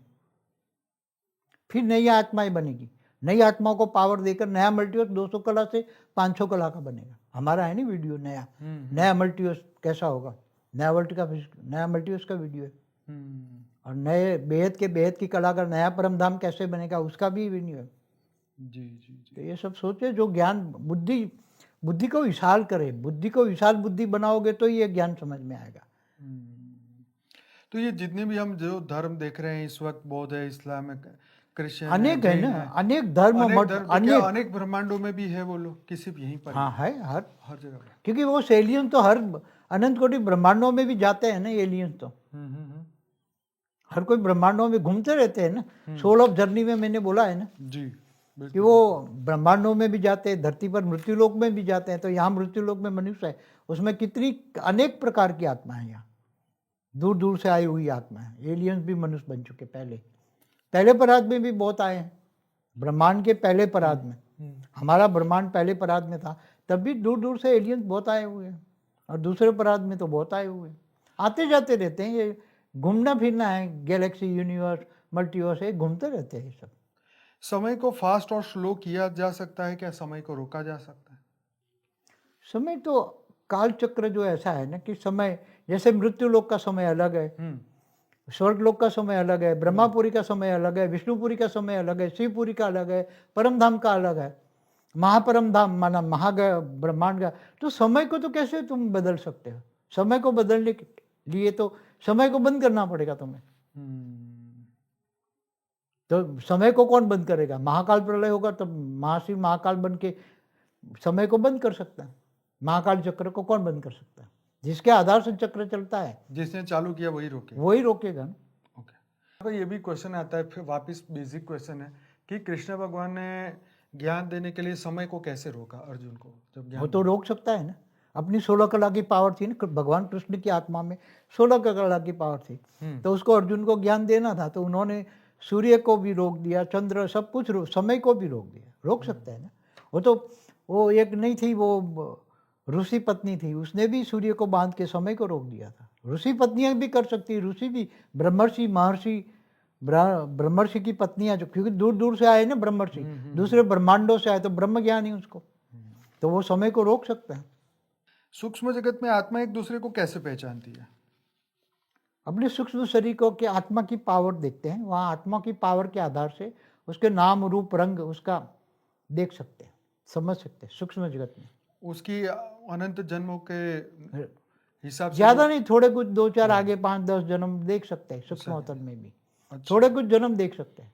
फिर नई आत्माएं बनेगी, नई आत्माओं को पावर देकर नया मल्टीवर्स 200 कला से 500 कला का बनेगा। हमारा है ना वीडियो, नया मल्टीवर्स कैसा होगा, नया मल्टीवर्स का वीडियो है, और नए बेहद की कला का नया परम धाम कैसे बनेगा उसका भी वीडियो है। जी जी जी। तो ये सब सोचे, जो ज्ञान बुद्धि को विशाल करे, बुद्धि को विशाल बुद्धि बनाओगे तो ये ज्ञान समझ में आएगा। तो ये जितने भी हम जो धर्म देख रहे हैं इस वक्त, बौद्ध है, इस्लाम है, क्रिश्चियन अनेक है ना, अनेक धर्म, अनेक ब्रह्मांडों में भी है वो लोग, किसी भी यहीं पर? हाँ है, हर जगह पर। क्योंकि वो एलियन तो हर अनंत कोटि ब्रह्मांडों में भी जाते हैं ना एलियंस तो। हर कोई ब्रह्मांडों में घूमते रहते हैं ना। सोल ऑफ जर्नी में मैंने बोला है ना जी, कि वो ब्रह्मांडों में भी जाते हैं, धरती पर मृत्युलोक में भी जाते हैं। तो यहाँ मृत्युलोक में मनुष्य है, उसमें कितनी अनेक प्रकार की आत्मा है, यहाँ दूर दूर से आई हुई आत्मा है। एलियंस भी मनुष्य बन चुके, पहले परात में भी बहुत आए हैं, ब्रह्मांड के पहले परात में। हमारा ब्रह्मांड पहले परात में था, तब भी दूर दूर से एलियंस बहुत आए हुए हैं, और दूसरे परात में तो बहुत आए हुए हैं। आते जाते रहते हैं, ये घूमना फिरना है, गैलेक्सी, यूनिवर्स, मल्टीवर्स, ये घूमते रहते हैं। सब समय को फास्ट और स्लो किया जा सकता है क्या? समय को रोका जा सकता है? समय तो काल चक्र जो ऐसा है ना कि समय, जैसे मृत्युलोक का समय अलग है, स्वर्गलोक का समय अलग है, ब्रह्मापुरी का समय अलग है, विष्णुपुरी का समय अलग है, शिवपुरी का अलग है, परमधाम का अलग है, महापरम धाम माना ब्रह्मांड का। तो समय को तो कैसे तुम बदल सकते हो? समय को बदलने के लिए तो समय को बंद करना पड़ेगा तुम्हें। तो समय को कौन बंद करेगा? महाकाल प्रलय होगा तब महाशिव महाकाल बन के समय को बंद कर सकता है। महाकाल चक्र को कौन बंद कर सकता है? जिसके आधार से चक्र चलता है जिसने चालू किया वही रोके। वही रोकेगा ना। ओके, तो ये भी क्वेश्चन आता है, फिर वापस बेसिक क्वेश्चन है कि कृष्ण भगवान ने ज्ञान देने के लिए समय को कैसे रोका अर्जुन को, जब वो ज्ञान तो रोक सकता है ना, अपनी 16 कला की पावर थी ना, भगवान कृष्ण की आत्मा में 16 कला की पावर थी। तो उसको अर्जुन को ज्ञान देना था, तो उन्होंने सूर्य को भी रोक दिया, चंद्र सब कुछ समय को भी रोक दिया। रोक सकता है ना। वो एक नहीं थी, वो ऋषि पत्नी थी, उसने भी सूर्य को बांध के समय को रोक दिया था। ऋषि पत्नियां भी कर सकती, ऋषि भी, ब्रह्मर्षि महर्षि ब्रह्मर्षि की पत्नियां, जो क्योंकि दूर दूर से आए ना ब्रह्मर्षि, दूसरे ब्रह्मांडों से आए, तो ब्रह्म ज्ञान ही उसको, तो वो समय को रोक सकते हैं। सूक्ष्म जगत में आत्मा एक दूसरे को कैसे पहचानती है? अपने सूक्ष्म शरीर को के आत्मा की पावर देखते हैं, वहाँ आत्मा की पावर के आधार से उसके नाम रूप रंग उसका देख सकते हैं, समझ सकते हैं सूक्ष्म जगत में। उसकी अनंत जन्मों के हिसाब से ज्यादा नहीं, थोड़े कुछ 2-4 आगे 5-10 जन्म देख सकते हैं सूक्ष्म अवतल में भी। थोड़े कुछ जन्म देख सकते हैं,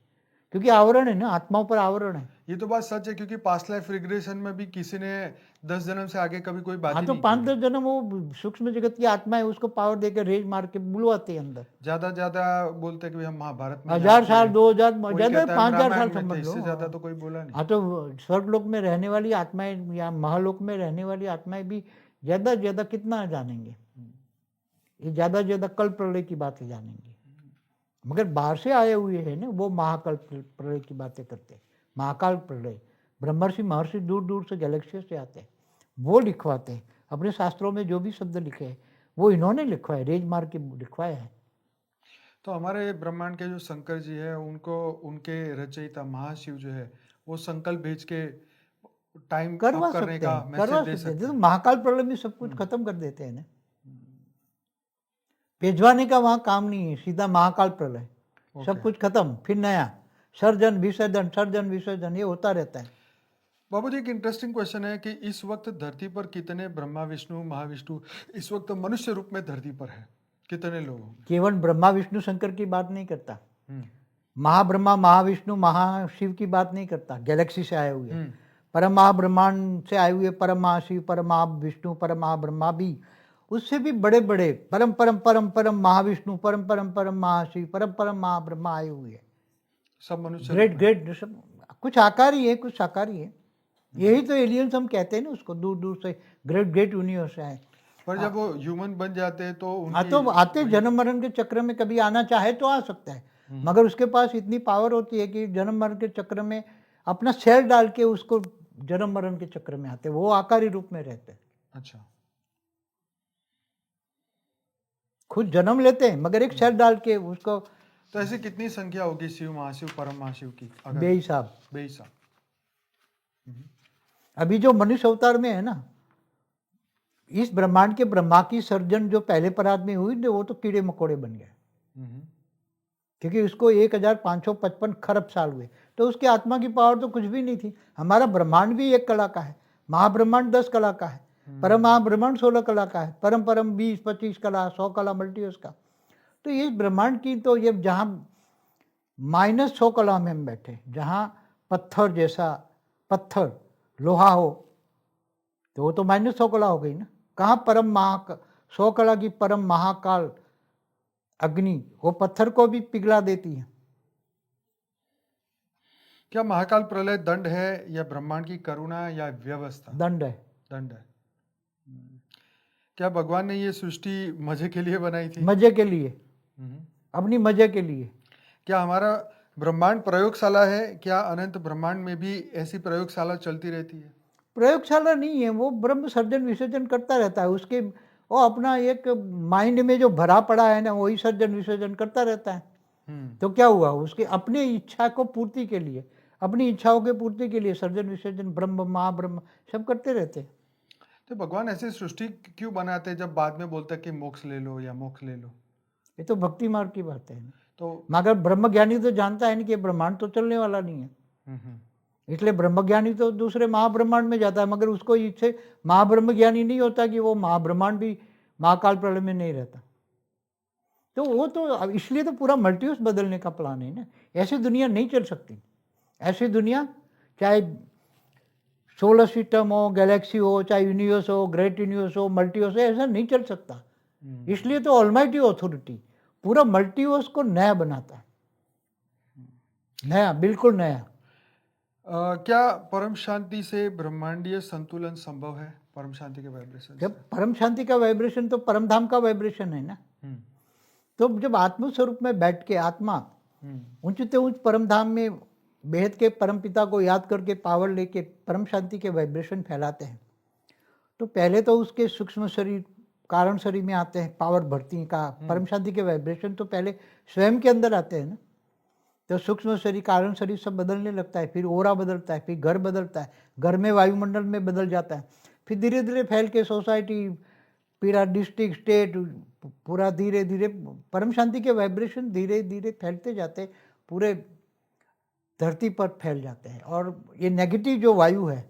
क्योंकि आवरण है ना, आत्माओं पर आवरण है। ये तो बात सच है, क्योंकि पास्ट लाइफ रिग्रेशन में भी किसी ने 10 जन्म से आगे कभी कोई बात हाँ, ही तो नहीं 5-10 जन्म वो सूक्ष्म जगत की आत्मा है, उसको पावर देकर रेज मार के बुलवाते हैं अंदर। ज्यादा बोलते हैं कि हम महाभारत में 1000 साल, 2000, कोई ज्यादा कहता है 5000 रामायण साल में थे, समझ लो। इससे ज्यादा तो कोई बोला नहीं। हाँ, तो स्वर्गलोक में रहने वाली आत्माएं या महालोक में रहने वाली आत्माएं भी ज्यादा ज्यादा कितना जानेंगे, ये ज्यादा कल प्रलय की बातें जानेंगे। मगर बाहर से आए हुए हैं ना, वो महाकाल प्रलय की बातें करते हैं। महाकाल प्रलय ब्रह्मर्षि महर्षि दूर दूर से गैलेक्सी से आते हैं, वो लिखवाते हैं। अपने शास्त्रों में जो भी शब्द लिखे हैं वो इन्होंने लिखवाए, रेज मार के लिखवाया है। तो हमारे ब्रह्मांड के जो शंकर जी है, उनको उनके रचयिता महाशिव जो है, वो संकल्प भेज के टाइम करवा अप करने सकते का हैं, मैसेज करवा दे सकते हैं। सकते तो हैं। महाकाल प्रलय में सब कुछ खत्म कर देते हैं ना, भेजवाने का वहाँ काम नहीं है, सीधा महाकाल प्रलय, सब कुछ खत्म, फिर नया सर्जन विसर्जन ये होता रहता है। बाबूजी, एक इंटरेस्टिंग क्वेश्चन है कि इस वक्त धरती पर कितने ब्रह्मा विष्णु महाविष्णु इस वक्त मनुष्य रूप में धरती पर है, कितने लोग होंगे? केवल ब्रह्मा विष्णु शंकर की बात नहीं करता, महाब्रह्मा महाविष्णु महाशिव की बात नहीं करता, गैलेक्सी से आए हुए, परम महाब्रह्मांड से आए हुए परम महाशिव, परम महाविष्णु, परम महाब्रह्मा भी, उससे भी बड़े बड़े परम परम परम परम महाविष्णु, परम परम परम महाशिव, परम परम महाब्रह्मा आए हुए हैं। सब मनुष्य ग्रेट ग्रेट, सब कुछ आकारी है, कुछ साकारी है। यही तो एलियंस हम कहते हैं ना उसको, दूर दूर से ग्रेट ग्रेट यूनिवर्स है। पर जब वो ह्यूमन बन जाते हैं तो हाँ, तो आते जन्म मरण के चक्र में, कभी आना चाहे तो आ सकता है, मगर उसके पास इतनी पावर होती है कि जन्म मरण के चक्र में अपना सेल डाल के उसको जन्म मरण के चक्र में आते, वो आकारी रूप में रहते हैं। अच्छा, खुद जन्म लेते हैं मगर एक सेल डाल के उसको। तो ऐसी कितनी संख्या होगी शिव महाशिव परम महाशिव की? बेहिसाब। बेहिसाब। अभी जो मनुष्य अवतार में है ना, इस ब्रह्मांड के ब्रह्मा की सर्जन जो पहले परात में हुई, वो तो कीड़े मकोड़े बन गए, क्योंकि उसको 1555 खरब साल हुए, तो उसकी आत्मा की पावर तो कुछ भी नहीं थी। हमारा ब्रह्मांड भी 1 कला का है, महाब्रह्मांड 10 कला का है, परम महाब्रह्मांड 16 कला का है, परम परम 20-25 कला, 100 कला मल्टी उसका। तो ये ब्रह्मांड की तो ये जहाँ -100 कला में हम बैठे, जहाँ पत्थर जैसा पत्थर लोहा हो तो वो तो -100 कला हो गई ना। कहाँ परम 100 कला की परम महाकाल अग्नि वो पत्थर को भी पिघला देती है। क्या महाकाल प्रलय दंड है या ब्रह्मांड की करुणा या व्यवस्था? दंड है। दंड है। क्या भगवान ने ये सृष्टि मजे के लिए बनाई थी? मजे के लिए, अपनी मजे के लिए। क्या हमारा ब्रह्मांड प्रयोगशाला है? क्या अनंत ब्रह्मांड में भी ऐसी प्रयोगशाला चलती रहती है? प्रयोगशाला नहीं है, वो ब्रह्म सर्जन विसर्जन करता रहता है, उसके वो अपना एक माइंड में जो भरा पड़ा है ना, वही सर्जन विसर्जन करता रहता है। तो क्या हुआ, उसके अपने इच्छा को पूर्ति के लिए, अपनी इच्छाओं के पूर्ति के लिए सर्जन विसर्जन ब्रह्म महाब्रह्म सब करते रहते हैं। तो भगवान ऐसी सृष्टि क्यों बनाते हैं जब बाद में बोलते हैं कि मोक्ष ले लो या मोक्ष ले लो? ये तो भक्ति मार्ग की बात है। तो मगर ब्रह्म ज्ञानी तो जानता है ना कि ब्रह्मांड तो चलने वाला नहीं है, इसलिए ब्रह्म ज्ञानी तो दूसरे महाब्रह्मांड में जाता है, मगर उसको इससे महाब्रह्म ज्ञानी नहीं होता कि वो महाब्रह्मांड भी महाकाल प्रलय में नहीं रहता। तो वो तो इसलिए तो पूरा मल्टीवर्स बदलने का प्लान है ना। ऐसी दुनिया नहीं चल सकती, ऐसी दुनिया चाहे सोलर सिस्टम हो, गैलेक्सी हो, चाहे यूनिवर्स हो, ग्रेट यूनिवर्स हो, मल्टीवर्स हो, ऐसा नहीं चल सकता। इसलिए तो ऑलमाइटी अथॉरिटी पूरा मल्टीवर्स को नया बनाता है, नया, बिल्कुल नया। क्या परम शांति से ब्रह्मांडीय संतुलन संभव है? परम शांति के वाइब्रेशन जब परम शांति का वाइब्रेशन तो परम धाम का वाइब्रेशन है ना। तो जब आत्म स्वरूप में बैठ के आत्मा ऊंचते ऊंच परम धाम में बेहद के परम पिता को याद करके पावर लेके परम शांति के वाइब्रेशन फैलाते हैं, तो पहले तो उसके सूक्ष्म शरीर कारण शरीर में आते हैं, पावर भरती का परम शांति के वाइब्रेशन तो पहले स्वयं के अंदर आते हैं ना। तो सूक्ष्म शरीर कारण शरीर सब बदलने लगता है, फिर ओरा बदलता है, फिर घर बदलता है, घर में वायुमंडल में बदल जाता है, फिर धीरे धीरे फैल के सोसाइटी, पूरा डिस्ट्रिक्ट, स्टेट, पूरा धीरे धीरे परम शांति के वाइब्रेशन धीरे धीरे फैलते जाते, पूरे धरती पर फैल जाते हैं। और ये नेगेटिव जो वायु है,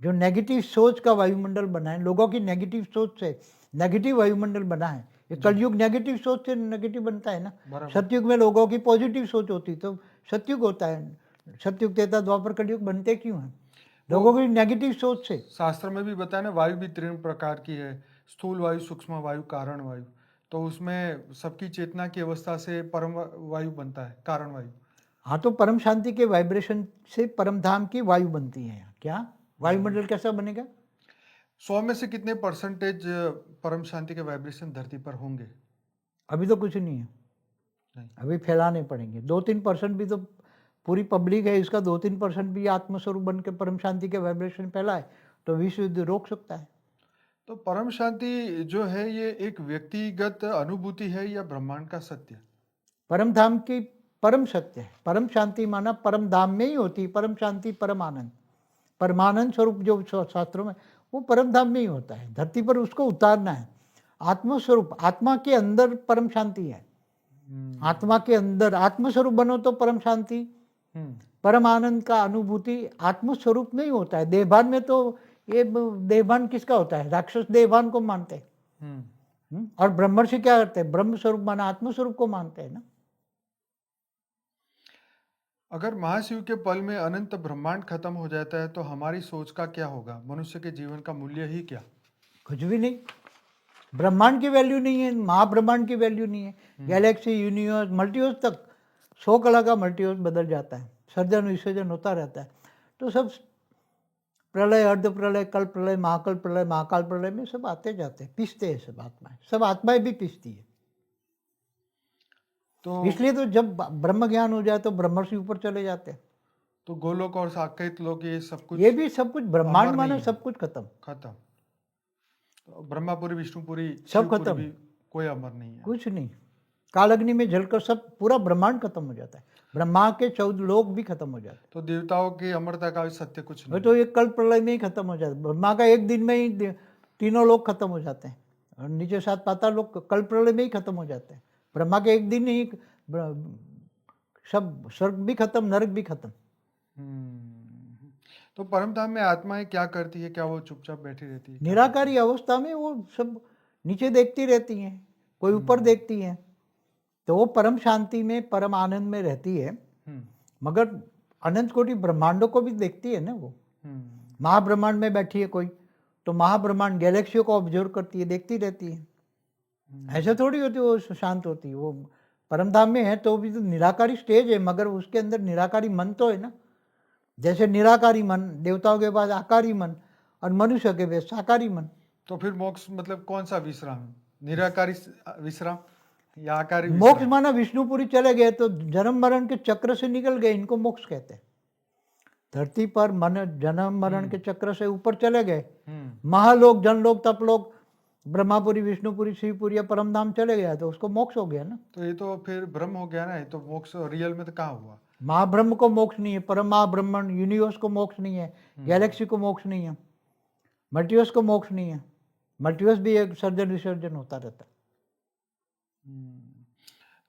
जो नेगेटिव सोच का वायुमंडल बना है, लोगों की नेगेटिव सोच से नेगेटिव वायुमंडल बना है। ये कलयुग नेगेटिव सोच से नेगेटिव बनता है ना। सतयुग में लोगों की पॉजिटिव सोच होती तो सतयुग होता है। सतयुग, त्रेता, द्वापर, कलयुग बनते क्यों हैं? लोगों की नेगेटिव सोच से। शास्त्र में भी बताया ना, वायु भी 3 प्रकार की है, स्थूल वायु, सूक्ष्म वायु, कारण वायु। तो उसमें सबकी चेतना की अवस्था से परम वायु बनता है, कारण वायु। हाँ, तो परम शांति के वाइब्रेशन से परम धाम की वायु बनती है। क्या वायुमंडल कैसा बनेगा? 100 में से कितने परसेंटेज परम शांति के वाइब्रेशन धरती पर होंगे? अभी तो कुछ नहीं है, अभी फैलाने पड़ेंगे। 2-3% भी तो पूरी पब्लिक है, इसका 2-3% भी आत्मस्वरूप बन के परम शांति के वाइब्रेशन फैलाए तो विश्व युद्ध रोक सकता है। तो परम शांति जो है ये एक व्यक्तिगत अनुभूति है या ब्रह्मांड का सत्य? परम धाम की परम सत्य है। परम शांति माना परम धाम में ही होती है। परम शांति, परम आनंद, परमानंद स्वरूप जो शास्त्रों में, वो परम धाम में ही होता है। धरती पर उसको उतारना है। आत्मस्वरूप, आत्मा के अंदर परम शांति है। आत्मा के अंदर आत्मस्वरूप बनो तो परम शांति, परम आनंद का अनुभूति आत्मस्वरूप में ही होता है। देहभान में तो ये देहभान किसका होता है? राक्षस देहभान को मानते हैं। और ब्रह्मर्षि क्या करते हैं? ब्रह्म स्वरूप माना आत्मस्वरूप को मानते हैं ना। अगर महाशिव के पल में अनंत ब्रह्मांड खत्म हो जाता है तो हमारी सोच का क्या होगा? मनुष्य के जीवन का मूल्य ही क्या? कुछ भी नहीं। ब्रह्मांड की वैल्यू नहीं है, महाब्रह्मांड की वैल्यू नहीं है। गैलेक्सी, यूनिवर्स, मल्टीवर्स तक 100 कला का मल्टीवर्स बदल जाता है, सर्जन विसर्जन होता रहता है। तो सब प्रलय, अर्ध प्रलय, कल प्रलय, महाकाल प्रलय में सब आते जाते हैं, पिसते हैं सब आत्माएं। सब आत्माएं भी पिसती है। तो इसलिए तो जब ब्रह्म ज्ञान हो जाए तो ब्रह्मर्षि ऊपर चले जाते हैं। तो गोलोक और साकेत लोक, ये सब कुछ, ये भी सब कुछ ब्रह्मांड माना सब कुछ खत्म। तो ब्रह्मापुरी, विष्णुपुरी, सब शिवपुरी खत्म, भी कोई अमर नहीं है, कुछ नहीं। कालअग्नि में जलकर सब पूरा ब्रह्मांड खत्म हो जाता है। ब्रह्मा के 14 लोक भी खत्म हो जाते हैं। तो देवताओं की अमरता का भी सत्य कुछ नहीं। तो ये कल प्रलय में ही खत्म हो जाता है। ब्रह्मा का एक दिन में ही 3 लोक खत्म हो जाते हैं, और नीचे 7 पाताल लोक कल प्रलय में ही खत्म हो जाते हैं। ब्रह्मा के एक दिन ही सब, स्वर्ग भी खत्म, नरक भी खत्म। तो परम धाम में आत्माएं क्या करती है? क्या वो चुपचाप बैठी रहती है? निराकारी अवस्था में वो सब नीचे देखती रहती हैं, कोई ऊपर देखती हैं। तो वो परम शांति में, परम आनंद में रहती है, मगर अनंत कोटि ब्रह्मांडों को भी देखती है ना वो। महाब्रह्मांड में बैठी है कोई, तो महाब्रह्मांड गैलेक्सियों को ऑब्जर्व करती है, देखती रहती है। ऐसे थोड़ी होती वो शांत होती। वो परम धाम में है तो भी तो निराकारी स्टेज है, मगर उसके अंदर निराकारी मन तो है ना। जैसे निराकारी मन, देवताओं के पास आकारी मन, और मनुष्य के पास साकारी मन। तो फिर मोक्ष मतलब कौन सा विश्राम? निराकारी विश्राम या आकारी? मोक्ष माना विष्णुपुरी चले गए तो जन्म मरण के चक्र से निकल गए, इनको मोक्ष कहते हैं। धरती पर मन जन्म मरण के चक्र से ऊपर चले गए, महालोक, जनलोक, तपलोक, ब्रह्मापुरी, विष्णुपुरी, शिवपुरी या परम धाम चले गया, तो उसको मोक्ष हो गया ना। तो ये तो फिर ब्रह्म हो गया ना। ये तो मोक्ष रियल में तो कहाँ हुआ? महाब्रह्म को मोक्ष नहीं है, परम महाब्रह्मण यूनिवर्स को मोक्ष नहीं है, गैलेक्सी को मोक्ष नहीं है, मल्टीवर्स को मोक्ष नहीं है। मल्टीवर्स भी एक सर्जन विसर्जन होता रहता है।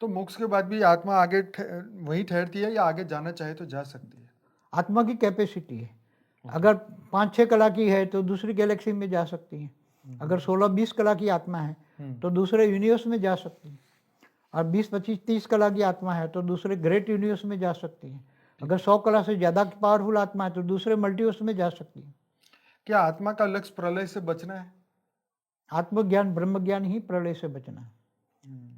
तो मोक्ष के बाद भी आत्मा आगे वहीं ठहरती है या आगे जाना चाहे तो जा सकती है? आत्मा की कैपेसिटी है। अगर 5-6 कला की है तो दूसरी गैलेक्सी में जा सकती है। अगर 16-20 कला की आत्मा है तो दूसरे यूनिवर्स में जा सकती है। और 20-25-30 कला की आत्मा है तो दूसरे ग्रेट यूनिवर्स में जा सकती है। अगर 100 कला से ज़्यादा पावरफुल आत्मा है तो दूसरे मल्टीवर्स में जा सकती है। क्या आत्मा का लक्ष्य प्रलय से बचना है? आत्मज्ञान ब्रह्म ज्ञान ही प्रलय से बचना है।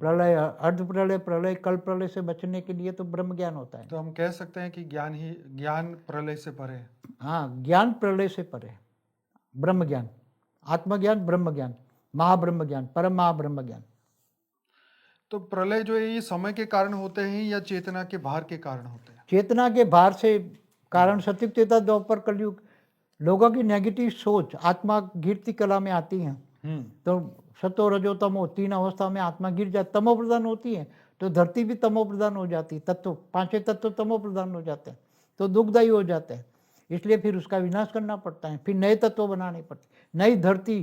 प्रलय, अर्ध प्रलय, प्रलय, कल प्रलय से बचने के लिए तो ब्रह्म ज्ञान होता है। तो हम कह सकते हैं कि ज्ञान प्रलय से परे है। हाँ, ज्ञान प्रलय से परे है। ब्रह्म ज्ञान, आत्मज्ञान, ब्रह्म ज्ञान, महाब्रह्म ज्ञान, परम महाब्रह्म ज्ञान। तो प्रलय जो है ये समय के कारण होते हैं या चेतना के भार के कारण होते हैं? चेतना के भार से कारण सत्युग त्रेता द्वापर कलयुग, लोगों की नेगेटिव सोच आत्मा गिरती कला में आती है। तो सतो रजो तमो तीन अवस्था में आत्मा गिर जाती, तमो प्रधान होती है, तो धरती भी तमो प्रधान हो जाती, तत्व पांचों तत्व तमो प्रधान हो जाते हैं, तो दुखदायी हो जाते हैं। इसलिए फिर उसका विनाश करना पड़ता है, फिर नए तत्व बनाने पड़ते, नई धरती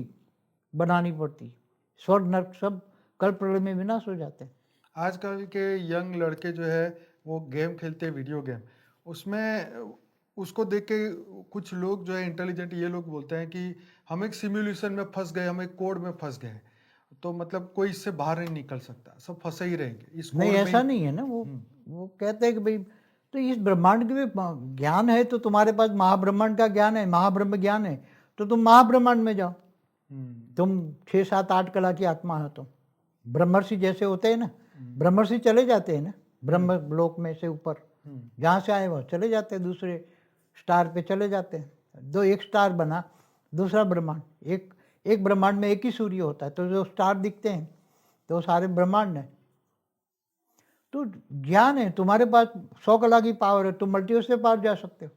बनानी पड़ती, स्वर्ग नर्क सब कल प्रलय में विनाश हो जाते हैं। आजकल के यंग लड़के जो है वो गेम खेलते हैं, वीडियो गेम, उसमें उसको देख के कुछ लोग जो है इंटेलिजेंट ये लोग बोलते हैं कि हम एक सिमुलेशन में फंस गए, हम एक कोड में फंस गए, तो मतलब कोई इससे बाहर नहीं निकल सकता, सब फंसे ही रहेंगे इस कोड नहीं, में ऐसा ही। नहीं है ना। वो कहते हैं कि भाई तो इस ब्रह्मांड के भी ज्ञान है, तो तुम्हारे पास महाब्रह्मांड का ज्ञान है, महाब्रह्म ज्ञान है, तो तुम महाब्रह्मांड में जाओ। तुम 6, 7, 8 कला की आत्मा हो, तुम ब्रह्मर्षि जैसे होते हैं ना, ब्रह्मर्षि चले जाते हैं ना ब्रह्म लोक में से ऊपर, जहाँ से आए वो चले जाते हैं, दूसरे स्टार पे चले जाते हैं। दो एक स्टार बना, दूसरा ब्रह्मांड, एक ब्रह्मांड में एक ही सूर्य होता है, तो जो स्टार दिखते हैं तो वो सारे ब्रह्मांड है। तो ज्ञान है तुम्हारे पास, 100 कला की पावर है, तुम मल्टीवर्स से पार जा सकते हो।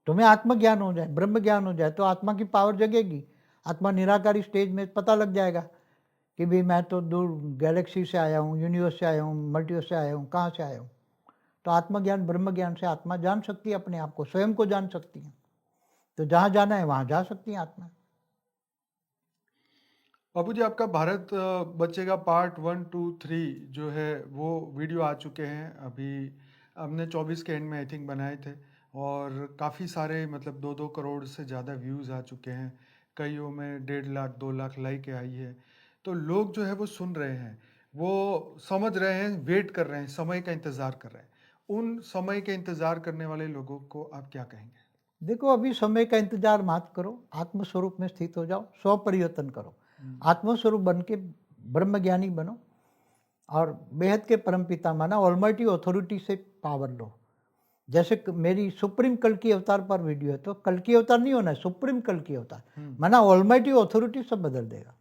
तुम्हें आत्मज्ञान हो जाए, ब्रह्म ज्ञान हो जाए, तो आत्मा की पावर जगेगी। आत्मा निराकारी स्टेज में पता लग जाएगा कि भाई मैं तो दूर गैलेक्सी से आया हूँ, यूनिवर्स से आया हूँ, मल्टीवर्स से आया हूँ, कहाँ से आया हूँ। तो आत्मज्ञान ब्रह्म ज्ञान से आत्मा जान सकती है अपने आप को, स्वयं को जान सकती है। तो जहाँ जाना है वहाँ जा सकती है आत्मा। बाबू जी, आपका भारत बचेगा पार्ट 1, 2, 3 जो है वो वीडियो आ चुके हैं अभी। हमने 24 के एंड में आई थिंक बनाए थे, और काफ़ी सारे मतलब 2-2 करोड़ से ज़्यादा व्यूज़ आ चुके हैं, कईयों में 1.5 लाख 2 लाख लाइक आई है। तो लोग जो है वो सुन रहे हैं, वो समझ रहे हैं, वेट कर रहे हैं, समय का इंतज़ार कर रहे हैं। उन समय के इंतज़ार करने वाले लोगों को आप क्या कहेंगे? देखो, अभी समय का इंतजार मत करो, आत्मस्वरूप में स्थित हो जाओ, स्व परिवर्तन करो, आत्मस्वरूप बन के ब्रह्म ज्ञानी बनो, और बेहद के परम पिता माना ऑलमाइटी अथॉरिटी से पावर लो। जैसे मेरी सुप्रीम कल की अवतार पर वीडियो है, तो कल की अवतार नहीं होना है, सुप्रीम कल की अवतार माना ऑलमाइटी अथॉरिटी सब बदल देगा,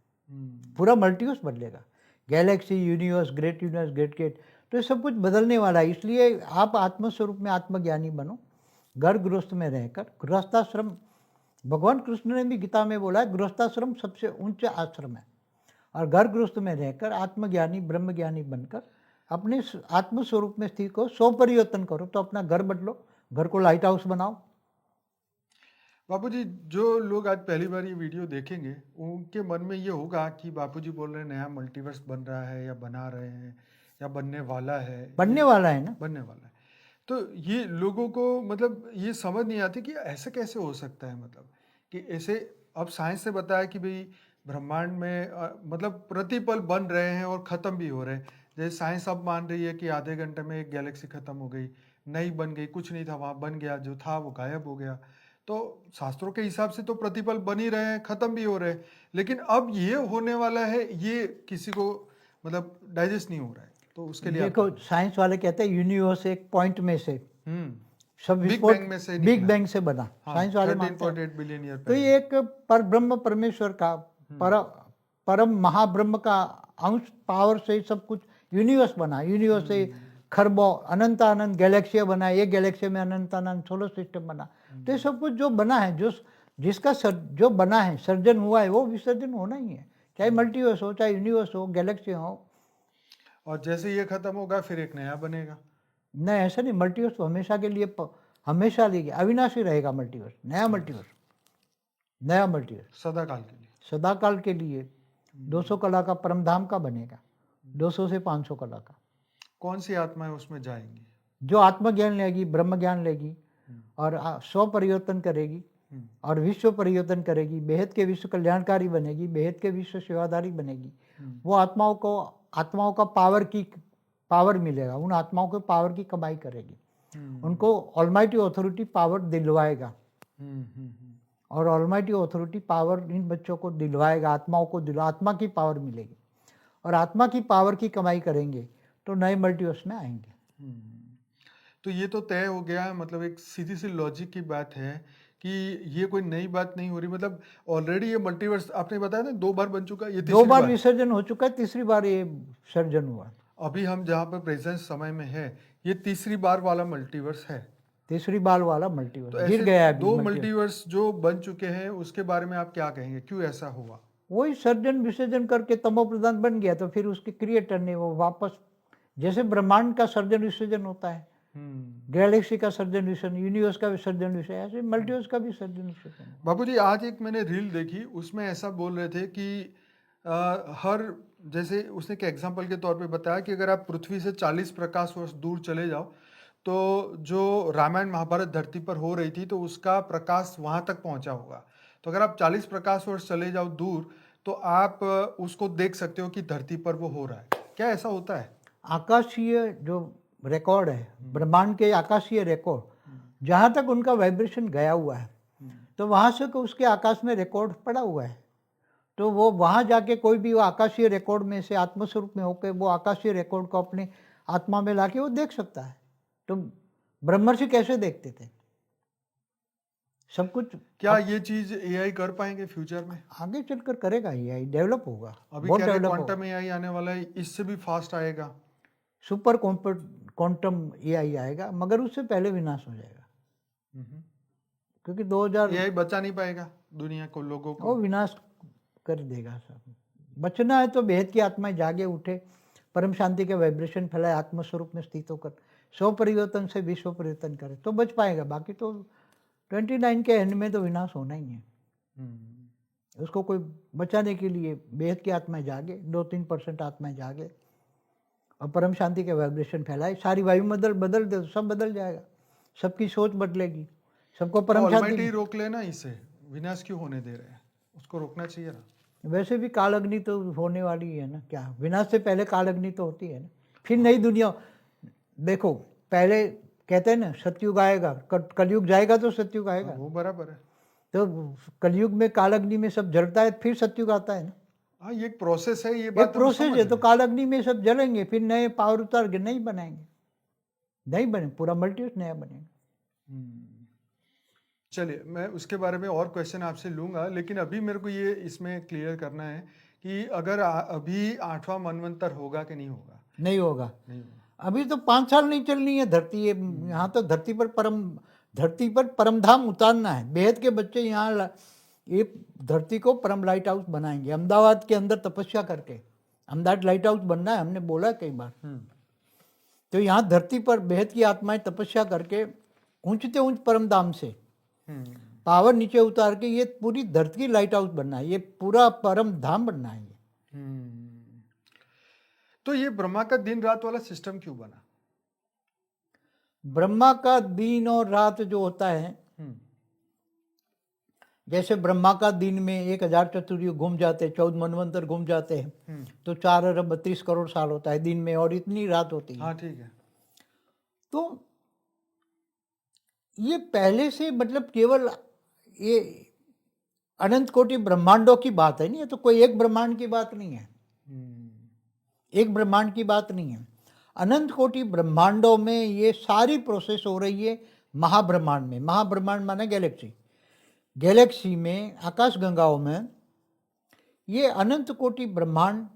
पूरा मल्टीवर्स बदलेगा, गैलेक्सी, यूनिवर्स, ग्रेट गेट, तो ये सब कुछ बदलने वाला है। इसलिए आप आत्मस्वरूप में आत्मज्ञानी बनो, घर गृहस्थ में रहकर। गृहस्थाश्रम, भगवान कृष्ण ने भी गीता में बोला है, गृहस्थाश्रम सबसे ऊंचा आश्रम है, और घर गृहस्थ में रहकर आत्मज्ञानी ब्रह्मज्ञानी बनकर अपने आत्मस्वरूप में स्थित को स्व परिवर्तन करो। तो अपना घर बदलो, घर को लाइट हाउस बनाओ। बापूजी, जो लोग आज पहली बार ये वीडियो देखेंगे उनके मन में ये होगा कि बापूजी बोल रहे हैं नया मल्टीवर्स बन रहा है, या बना रहे हैं, या बनने वाला है। बनने वाला है ना, बनने वाला है। तो ये लोगों को मतलब ये समझ नहीं आती कि ऐसे कैसे हो सकता है, मतलब कि ऐसे अब साइंस ने बताया कि भाई ब्रह्मांड में मतलब प्रतिपल बन रहे हैं और ख़त्म भी हो रहे हैं। जैसे साइंस अब मान रही है कि आधे घंटे में एक गैलेक्सी ख़त्म हो गई, नई बन गई, कुछ नहीं था वहाँ, बन गया, जो था वो गायब हो गया। तो शास्त्रों के हिसाब से तो प्रतिपल बन ही रहे हैं, ख़त्म भी हो रहे हैं, लेकिन अब ये होने वाला है, ये किसी को मतलब डाइजेस्ट नहीं हो रहा है। तो उसके लिए देखो, साइंस वाले कहते हैं यूनिवर्स एक पॉइंट में से सब बिग विस्फोट बैंग में से बिग निकला। बैंग से बना, हाँ, साइंस वाले मानते हैं। 13.8 बिलियन ईयर तो ये एक पर ब्रह्म परमेश्वर का परम महाब्रह्म का अंश पावर से सब कुछ यूनिवर्स बना। यूनिवर्स से खरबों अनंत अनंत गैलेक्सियाँ बना, एक गैलेक्सी में अनंत अनंत सोलर सिस्टम बना। तो ये सब कुछ जो बना है, जिसका जो बना है, सर्जन हुआ है, वो विसर्जन होना ही है, चाहे मल्टीवर्स हो, चाहे यूनिवर्स हो, गैलेक्सी हो। और जैसे ये खत्म होगा फिर एक नया बनेगा। नहीं, ऐसा नहीं, मल्टीवर्स तो हमेशा के लिए, हमेशा लिए अविनाशी रहेगा मल्टीवर्स, नया मल्टीवर्स, नया मल्टीवर्स सदा काल के लिए, सदा काल के लिए 200 कला का परमधाम का बनेगा, 200 से 500 कला का। कौन सी आत्माएं उसमें जाएंगी? जो आत्मज्ञान लेगी, ब्रह्म ज्ञान लेगी, और स्व परिवर्तन करेगी, और विश्व परिवर्तन करेगी, बेहद के विश्व कल्याणकारी बनेगी, बेहद के विश्व सेवादारी बनेगी। वो आत्माओं का पावर मिलेगा, उन आत्माओं को पावर की कमाई करेगी, उनको ऑलमाइटी अथॉरिटी पावर दिलवाएगा, और ऑलमाइटी ऑथोरिटी पावर इन बच्चों को दिलवाएगा, आत्माओं को आत्मा की पावर मिलेगी, और आत्मा की पावर की कमाई करेंगे तो नए मल्टीवर्स में आएंगे। तो ये तो तय हो गया, मतलब एक सीधी सी लॉजिक की बात है कि ये कोई नई बात नहीं हो रही, मतलब ऑलरेडी ये मल्टीवर्स आपने बताया ना 2 बार बन चुका है, ये 2 तीसरी बार बार। विसर्जन हो चुका है, तीसरी बार ये सर्जन हुआ। अभी हम जहाँ पर प्रेजेंट समय में है, ये तीसरी बार वाला मल्टीवर्स है। तीसरी बार वाला तो मल्टीवर्स गिर ऐसे गया है अभी 2 multiverse। मल्टीवर्स जो बन चुके हैं उसके बारे में आप क्या कहेंगे, क्यों ऐसा हुआ? वही सर्जन विसर्जन करके तमो प्रधान बन गया, तो फिर उसके क्रिएटर ने वो वापस, जैसे ब्रह्मांड का सर्जन विसर्जन होता है, गैलेक्सी का सर्जन विसर्जन, यूनिवर्स का विसर्जन विसर्जन, ऐसे मल्टीवर्स का भी सर्जन विसर्जन। बाबूजी आज एक मैंने रील देखी, उसमें ऐसा बोल रहे थे कि हर, जैसे उसने एक एग्जांपल के तौर पे बताया कि अगर आप पृथ्वी से 40 प्रकाश वर्ष दूर चले जाओ तो जो रामायण महाभारत धरती पर हो रही थी तो उसका प्रकाश वहां तक पहुंचा होगा। तो अगर आप 40 प्रकाश वर्ष चले जाओ दूर तो आप उसको देख सकते हो कि धरती पर वो हो रहा है। क्या ऐसा होता है? आकाशीय जो रिकॉर्ड है, ब्रह्मांड के आकाशीय रिकॉर्ड, जहाँ तक उनका वाइब्रेशन गया हुआ है तो वहाँ से उसके आकाश में रिकॉर्ड पड़ा हुआ है, तो वो वहाँ जाके कोई भी वो आकाशीय रिकॉर्ड में से आत्मस्वरूप में होकर वो आकाशीय रिकॉर्ड को अपने आत्मा में लाके वो देख सकता है। तो ब्रह्मर्षि कैसे देखते थे सब कुछ? क्या ये चीज एआई कर पाएंगे फ्यूचर में? आगे चलकर करेगा, ये डेवलप होगा, अभी बहुत क्या डेवलप क्वांटम एआई आने वाला है, इससे भी फास्ट आएगा। सुपर क्वांटम एआई आएगा, मगर उससे पहले विनाश हो जाएगा, क्योंकि 2000 एआई बचा नहीं पाएगा दुनिया को, लोगों वो को। विनाश कर देगा सब। बचना है तो बेहद की आत्मा जागे उठे, परम शांति के वाइब्रेशन फैलाए, आत्मस्वरूप में स्थित होकर 100 परिवर्तन से विश्व परिवर्तन करे तो बच पाएगा, बाकी तो 29 के एंड में तो विनाश होना ही है। उसको कोई बचाने के लिए बेहद की आत्मा जागे, 2-3% आत्मा जागे और परम शांति के वाइब्रेशन फैलाए, सारी वायुमंडल बदल दे तो सब बदल जाएगा, सबकी सोच बदलेगी, सबको परम शांति। ऑलमाइटी रोक लेना, इसे विनाश क्यों होने दे रहे हैं? उसको रोकना चाहिए ना। वैसे भी काल अग्नि तो होने वाली है ना, क्या विनाश से पहले काल अग्नि तो होती है ना, फिर नई दुनिया। देखो पहले कहते हैं ना सतयुग आएगा, कलयुग जाएगा तो सतयुग आएगा, वो बराबर है। तो कलयुग में काल अग्नि में सब जलता है, फिर सतयुग आता है ना। हाँ, ये एक प्रोसेस है, ये एक बात प्रोसेस है, तो काल अग्नि में सब जलेंगे, फिर नए पावर उतार के नहीं बनाएंगे, नहीं बने, पूरा मल्टीवर्स नया बनेगा। चलिए, मैं उसके बारे में और क्वेश्चन आपसे लूंगा, लेकिन अभी मेरे को ये इसमें क्लियर करना है कि अगर अभी 8वां मनवंतर होगा कि नहीं होगा? नहीं होगा, नहीं होगा। अभी तो 5 साल नहीं चलनी है धरती, यहाँ तो धरती पर परमधाम उतारना है। बेहद के बच्चे यहाँ ये धरती को परम लाइट हाउस बनाएंगे, अहमदाबाद के अंदर तपस्या करके अहमदाबाद लाइट हाउस बनना है, हमने बोला कई बार। तो यहाँ धरती पर बेहद की आत्माएं तपस्या करके ऊंचते ऊंच परमधाम से पावर नीचे उतार के ये पूरी धरती की लाइट हाउस बनना है, ये पूरा परम धाम बनना है ये। तो ये ब्रह्मा का दिन रात वाला सिस्टम क्यों बना? ब्रह्मा का दिन और रात जो होता है, जैसे ब्रह्मा का दिन में 1000 चतुर्युग घूम जाते हैं, 14 मनवंतर घूम जाते हैं, तो 4 अरब 32 करोड़ साल होता है दिन में, और इतनी रात होती है। हाँ ठीक है। तो ये पहले से मतलब केवल ये अनंत कोटि ब्रह्मांडों की बात है, नहीं है तो कोई एक ब्रह्मांड की बात नहीं है, एक ब्रह्मांड की बात नहीं है, अनंत कोटि ब्रह्मांडों में ये सारी प्रोसेस हो रही है महाब्रह्मांड में। महाब्रह्मांड माने गैलेक्सी, गैलेक्सी में आकाश गंगाओं में ये अनंत कोटि ब्रह्मांड,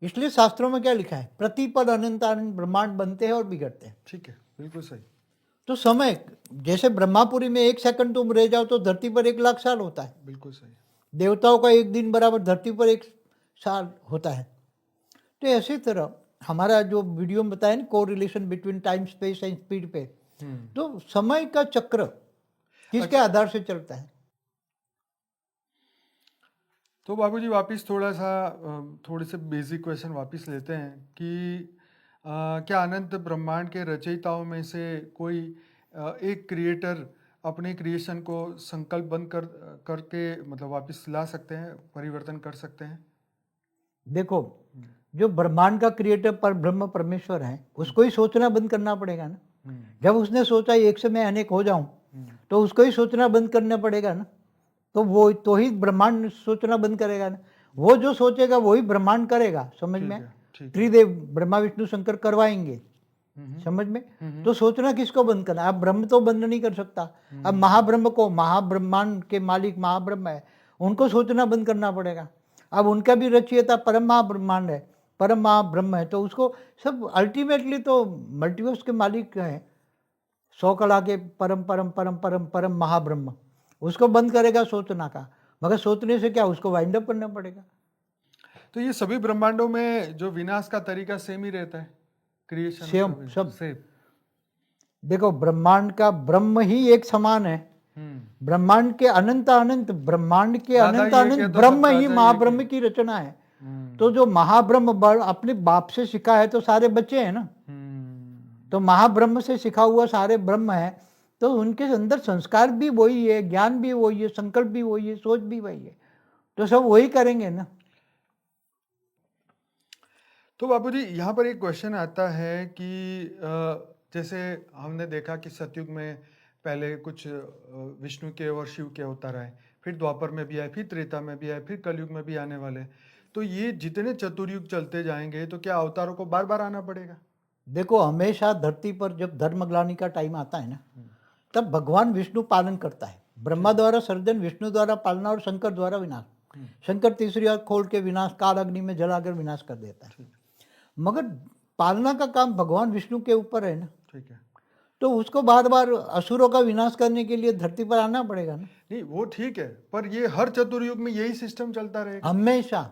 इसलिए शास्त्रों में क्या लिखा है, प्रतिपद अनंत अनंत ब्रह्मांड बनते हैं और बिगड़ते हैं। ठीक है, बिल्कुल सही। तो समय, जैसे ब्रह्मापुरी में 1 सेकंड तुम रह जाओ तो धरती पर 1 लाख साल होता है, बिल्कुल सही। देवताओं का 1 दिन बराबर धरती पर 1 साल होता है। तो ऐसी तरह हमारा जो वीडियो में बताया ना, को relation between time space and speed पे, तो समय का चक्र किसके आधार से चलता है? तो बाबूजी वापस थोड़े से बेसिक क्वेश्चन वापस लेते हैं कि क्या अनंत ब्रह्मांड के रचयिताओं में से कोई एक क्रिएटर अपने क्रिएशन को संकल्पबद्ध करके मतलब वापस ला सकते हैं, परिवर्तन कर सकते हैं? देखो, जो ब्रह्मांड का क्रिएटर पर ब्रह्म परमेश्वर है, उसको ही सोचना बंद करना पड़ेगा ना। जब उसने सोचा एक से मैं अनेक हो जाऊं, तो उसको ही सोचना बंद करना पड़ेगा ना। तो वो तो ही ब्रह्मांड सोचना बंद करेगा ना। वो जो सोचेगा वही ब्रह्मांड करेगा, समझ में? ठीक त्रिदेव ब्रह्मा विष्णु शंकर करवाएंगे, समझ में? तो सोचना किसको बंद करना? अब ब्रह्म तो बंद नहीं कर सकता। अब महाब्रह्म को, महाब्रह्मांड के मालिक महाब्रह्म है, उनको सोचना बंद करना पड़ेगा। अब उनका भी रचयिता परम महाब्रह्मांड है, परम महाब्रह्म है, तो उसको सब अल्टीमेटली तो मल्टीवर्स के मालिक हैं, 100 कला के परम परम परम परम परम महाब्रह्म, उसको बंद करेगा सोचना का। मगर सोचने से क्या, उसको वाइंड अप करना पड़ेगा। तो ये सभी ब्रह्मांडों में जो विनाश का तरीका सेम ही रहता है, क्रिएशन सेम, सब सेम। देखो, ब्रह्मांड का ब्रह्म ही एक समान है। ब्रह्मांड के अनंत अनंत, ब्रह्मांड के दादा अनंत ये अनंत कहता, ब्रह्म सब ही दादा ये महाब्रह्म की रचना है। तो जो महाब्रह्म अपने बाप से सीखा है तो सारे बच्चे हैं ना, तो महाब्रह्म से सीखा हुआ सारे ब्रह्म है, तो उनके अंदर संस्कार भी वही है, ज्ञान भी वही है, संकल्प भी वही है, सोच भी वही है, तो सब वही करेंगे ना। तो बापूजी यहाँ पर एक क्वेश्चन आता है कि जैसे हमने देखा कि सतयुग में पहले कुछ विष्णु के और शिव के अवतार आए, फिर द्वापर में भी आए, फिर त्रेता में भी आए, फिर कलयुग में भी आने वाले। तो ये जितने चतुर्युग चलते जाएंगे तो क्या अवतारों को बार बार आना पड़ेगा? देखो, हमेशा धरती पर जब धर्मग्लानि का टाइम आता है ना, तब भगवान विष्णु पालन करता है। ब्रह्मा द्वारा सर्जन, विष्णु द्वारा पालना और शंकर द्वारा विनाश। शंकर तीसरी आंख खोल के विनाश, काल अग्नि में जलाकर विनाश कर देता है। मगर पालना का काम भगवान विष्णु के ऊपर है ना, ठीक है। तो उसको बार बार असुरों का विनाश करने के लिए धरती पर आना पड़ेगा ना। नहीं वो ठीक है, पर ये हर चतुर्युग में यही सिस्टम चलता रहेगा हमेशा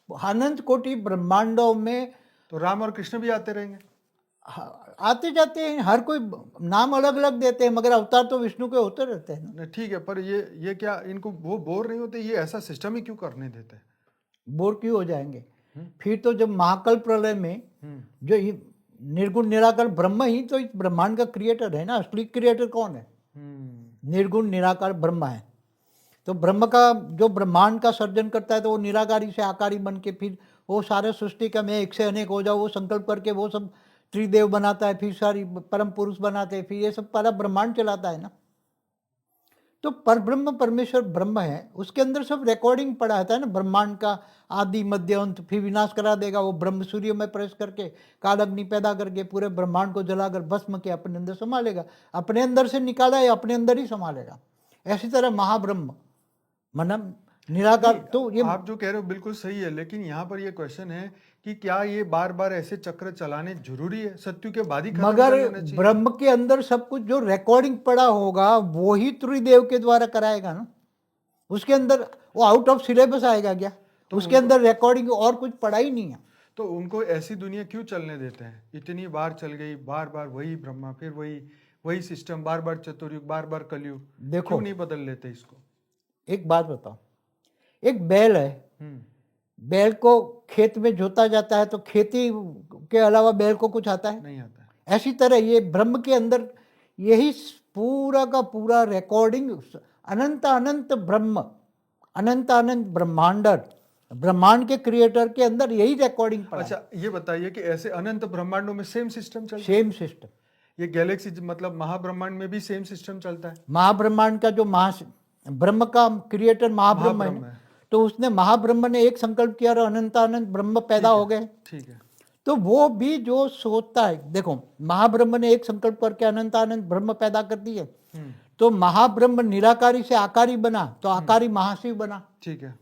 अनंत कोटि ब्रह्मांडों में। तो राम और कृष्ण भी आते रहेंगे? आते जाते हैं, हर कोई नाम अलग अलग देते हैं, मगर अवतार तो विष्णु के होते रहते हैं ना। नहीं ठीक है, पर ये क्या इनको वो बोर नहीं होते? ये ऐसा सिस्टम ही क्यों करने देते हैं? बोर क्यों हो जाएंगे? फिर तो जब महाकल्प प्रलय में जो निर्गुण निराकार ब्रह्म ही तो इस ब्रह्मांड का क्रिएटर है ना। असली क्रिएटर कौन है? निर्गुण निराकार ब्रह्म है। तो ब्रह्म का जो ब्रह्मांड का सर्जन करता है, तो वो निराकारी से आकारी बन के फिर वो सारे सृष्टि का मैं एक से अनेक हो जाऊँ, वो संकल्प करके वो सब त्रिदेव बनाता है, फिर सारी परम पुरुष बनाते हैं, फिर ये सब पूरा ब्रह्मांड चलाता है ना। तो परब्रह्म परमेश्वर ब्रह्म है, उसके अंदर सब रिकॉर्डिंग पड़ा रहता है ना, ब्रह्मांड का आदि मध्य अंत, फिर विनाश करा देगा वो ब्रह्म। सूर्य में प्रवेश करके काल अग्नि पैदा करके पूरे ब्रह्मांड को जलाकर भस्म के अपने अंदर संभालेगा। अपने अंदर से निकाला है, अपने अंदर ही संभालेगा। ऐसी तरह महाब्रह्म मतलब निराकार। तो ये आप जो कह रहे हो बिल्कुल सही है, लेकिन यहाँ पर ये क्वेश्चन है कि क्या ये बार बार ऐसे चक्र चलाने जरूरी है? सत्यु के बाद ही खत्म मगर कर लेना चाहिए? ब्रह्म के अंदर सब कुछ जो रिकॉर्डिंग पड़ा होगा वो ही त्रिदेव के द्वारा कराएगा ना। उसके अंदर वो आउट ऑफ सिलेबस आएगा क्या? तो उसके अंदर रिकॉर्डिंग और कुछ पड़ा ही नहीं है। तो उनको ऐसी दुनिया क्यों चलने देते हैं? इतनी बार चल गई, बार बार वही ब्रह्मा, फिर वही सिस्टम, बार बार चतुर्युग, बार बार कलयुग। देखो, क्यों नहीं बदल लेते इसको? एक बात बताओ, एक बैल है, बैल को खेत में जोता जाता है, तो खेती के अलावा बैल को कुछ आता है? नहीं आता है। ऐसी तरह ये ब्रह्म के अंदर यही पूरा का पूरा रिकॉर्डिंग, अनंत अनंत ब्रह्म, अनंत अनंत ब्रह्मांडर, ब्रह्मांड के क्रिएटर के अंदर यही रिकॉर्डिंग पड़ा। अच्छा ये बताइए कि ऐसे अनंत ब्रह्मांडों में सेम सिस्टम चलता है? Same system. ये गैलेक्सी मतलब महाब्रह्मांड में भी सेम सिस्टम चलता है? महाब्रह्मांड का जो ब्रह्म का क्रिएटर महाब्रह्म है, तो उसने महाब्रह्म ने एक संकल्प किया और अनंत अनंत ब्रह्म पैदा हो गए। ठीक है। तो वो भी जो सोचता है, देखो महाब्रह्म ने एक संकल्प करके अनंत अनंत ब्रह्म पैदा कर दिए, तो महाब्रह्म निराकारी से आकारी बना, तो आकारी महाशिव बना। ठीक है।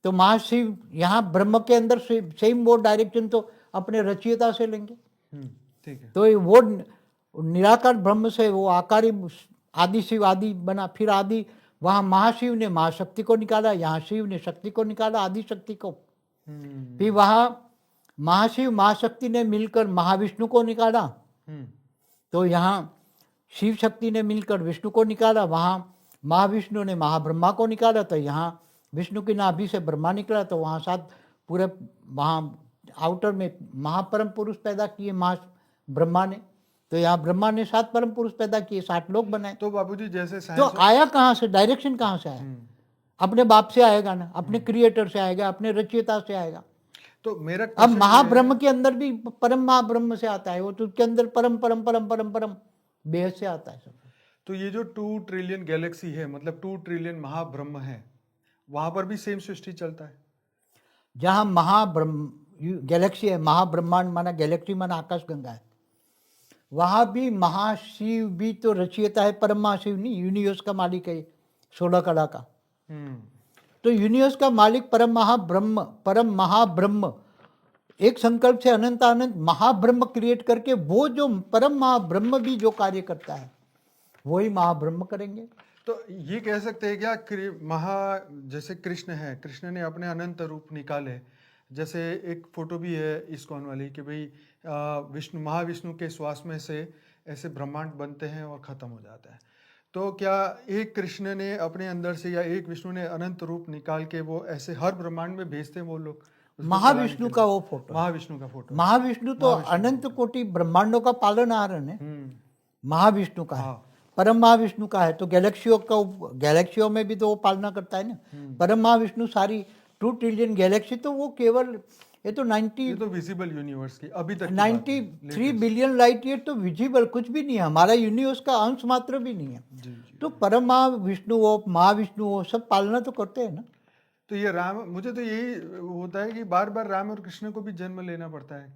तो महाशिव यहाँ ब्रह्म के अंदर सेम वो डायरेक्शन तो अपने रचयिता से लेंगे। ठीक है। तो वो निराकार ब्रह्म से वो आकारी आदि शिव आदि बना, फिर आदि वहाँ महाशिव ने महाशक्ति को निकाला, यहाँ शिव ने शक्ति को निकाला, आदि शक्ति को। फिर वहाँ महाशिव महाशक्ति ने मिलकर महाविष्णु को निकाला, तो यहाँ शिव शक्ति ने मिलकर विष्णु को निकाला, वहाँ महाविष्णु ने महाब्रह्मा को निकाला, तो यहाँ विष्णु की नाभि से ब्रह्मा निकला, तो वहाँ सात पूरे वहाँ आउटर में महापरम पुरुष पैदा किए ब्रह्मा ने, तो यहाँ ब्रह्मा ने 7 परम पुरुष पैदा किए, 60 लोग बनाए। तो बाबूजी जैसे तो आया कहाँ से? डायरेक्शन कहाँ से आया? अपने बाप से आएगा ना, अपने क्रिएटर से आएगा, अपने रचयिता से आएगा। तो मेरा अब महाब्रह्म के अंदर भी परम महाब्रह्म से आता है वो, तो उसके अंदर परम परम परम परम परम बेहद से आता है सब। तो ये जो 2 ट्रिलियन गैलेक्सी है, मतलब 2 ट्रिलियन महाब्रह्म है, वहां पर भी सेम सृष्टि चलता है? जहाँ महाब्रह्म गैलेक्सी है, महाब्रह्मांड माना गैलेक्सी माना आकाशगंगा है, वहाँ भी महाशिव भी तो रचयिता है, परम महाशिव नहीं, यूनिवर्स का मालिक है 16 कला का। तो यूनिवर्स का मालिक परम महाब्रह्म एक संकल्प से अनंत अनंत महाब्रह्म क्रिएट करके वो जो परम महाब्रह्म भी जो कार्य करता है वही महाब्रह्म करेंगे। तो ये कह सकते हैं क्या जैसे कृष्ण है, कृष्ण ने अपने अनंत रूप निकाले, जैसे एक फोटो भी है इस्कॉन वाली कि भाई महाविष्णु के श्वास में से ऐसे ब्रह्मांड बनते हैं और खत्म हो जाता है। तो क्या एक कृष्ण ने अपने अंदर से या एक विष्णु ने अनंत रूप निकाल के वो ऐसे हर ब्रह्मांड में भेजते हैं वो लोग? महाविष्णु का वो फोटो, महाविष्णु का फोटो, महाविष्णु तो अनंत कोटि ब्रह्मांडों का पालनहारन है, महाविष्णु का है, परम महाविष्णु का है। तो गैलेक्सियों में भी तो वो पालना करता है ना। परम महाविष्णु सारी 2 ट्रिलियन गैलेक्सी, तो वो केवल ये तो विजिबल यूनिवर्स की अभी तक 93 बिलियन लाइट ईयर तो विजिबल कुछ भी नहीं है, हमारा यूनिवर्स का अंश मात्र भी नहीं है। जी। तो परम महाविष्णु हो सब पालना तो करते हैं ना। तो ये मुझे तो यही होता है कि बार बार राम और कृष्ण को भी जन्म लेना पड़ता है।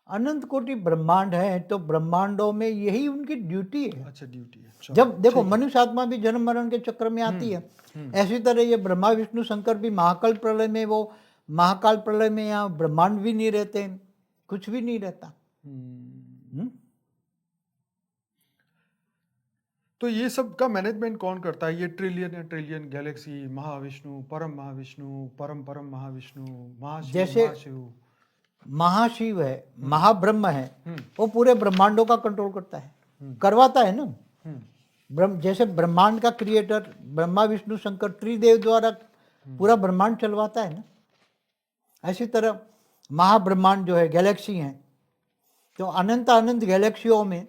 अनंत कोटि ब्रह्मांड है तो ब्रह्मांडों में यही उनकी ड्यूटी है। अच्छा, ड्यूटी है। जब देखो मनुष्य आत्मा भी जन्म मरण के चक्र में आती है, ऐसी तरह ये ब्रह्मा विष्णु शंकर भी महाकाल प्रलय में यहाँ ब्रह्मांड भी नहीं रहते, कुछ भी नहीं रहता। तो ये सब का मैनेजमेंट कौन करता है? ये ट्रिलियन गैलेक्सी, महाविष्णु, परम महाविष्णु, जैसे महाशिव, महाशिव है, महाब्रह्म है, वो पूरे ब्रह्मांडों का कंट्रोल करता है, करवाता है ना। जैसे ब्रह्मांड का क्रिएटर ब्रह्मा विष्णु शंकर त्रिदेव द्वारा पूरा ब्रह्मांड चलवाता है ना, ऐसी तरह महाब्रह्मांड जो है गैलेक्सी है, तो अनंत अनंत गैलेक्सियों में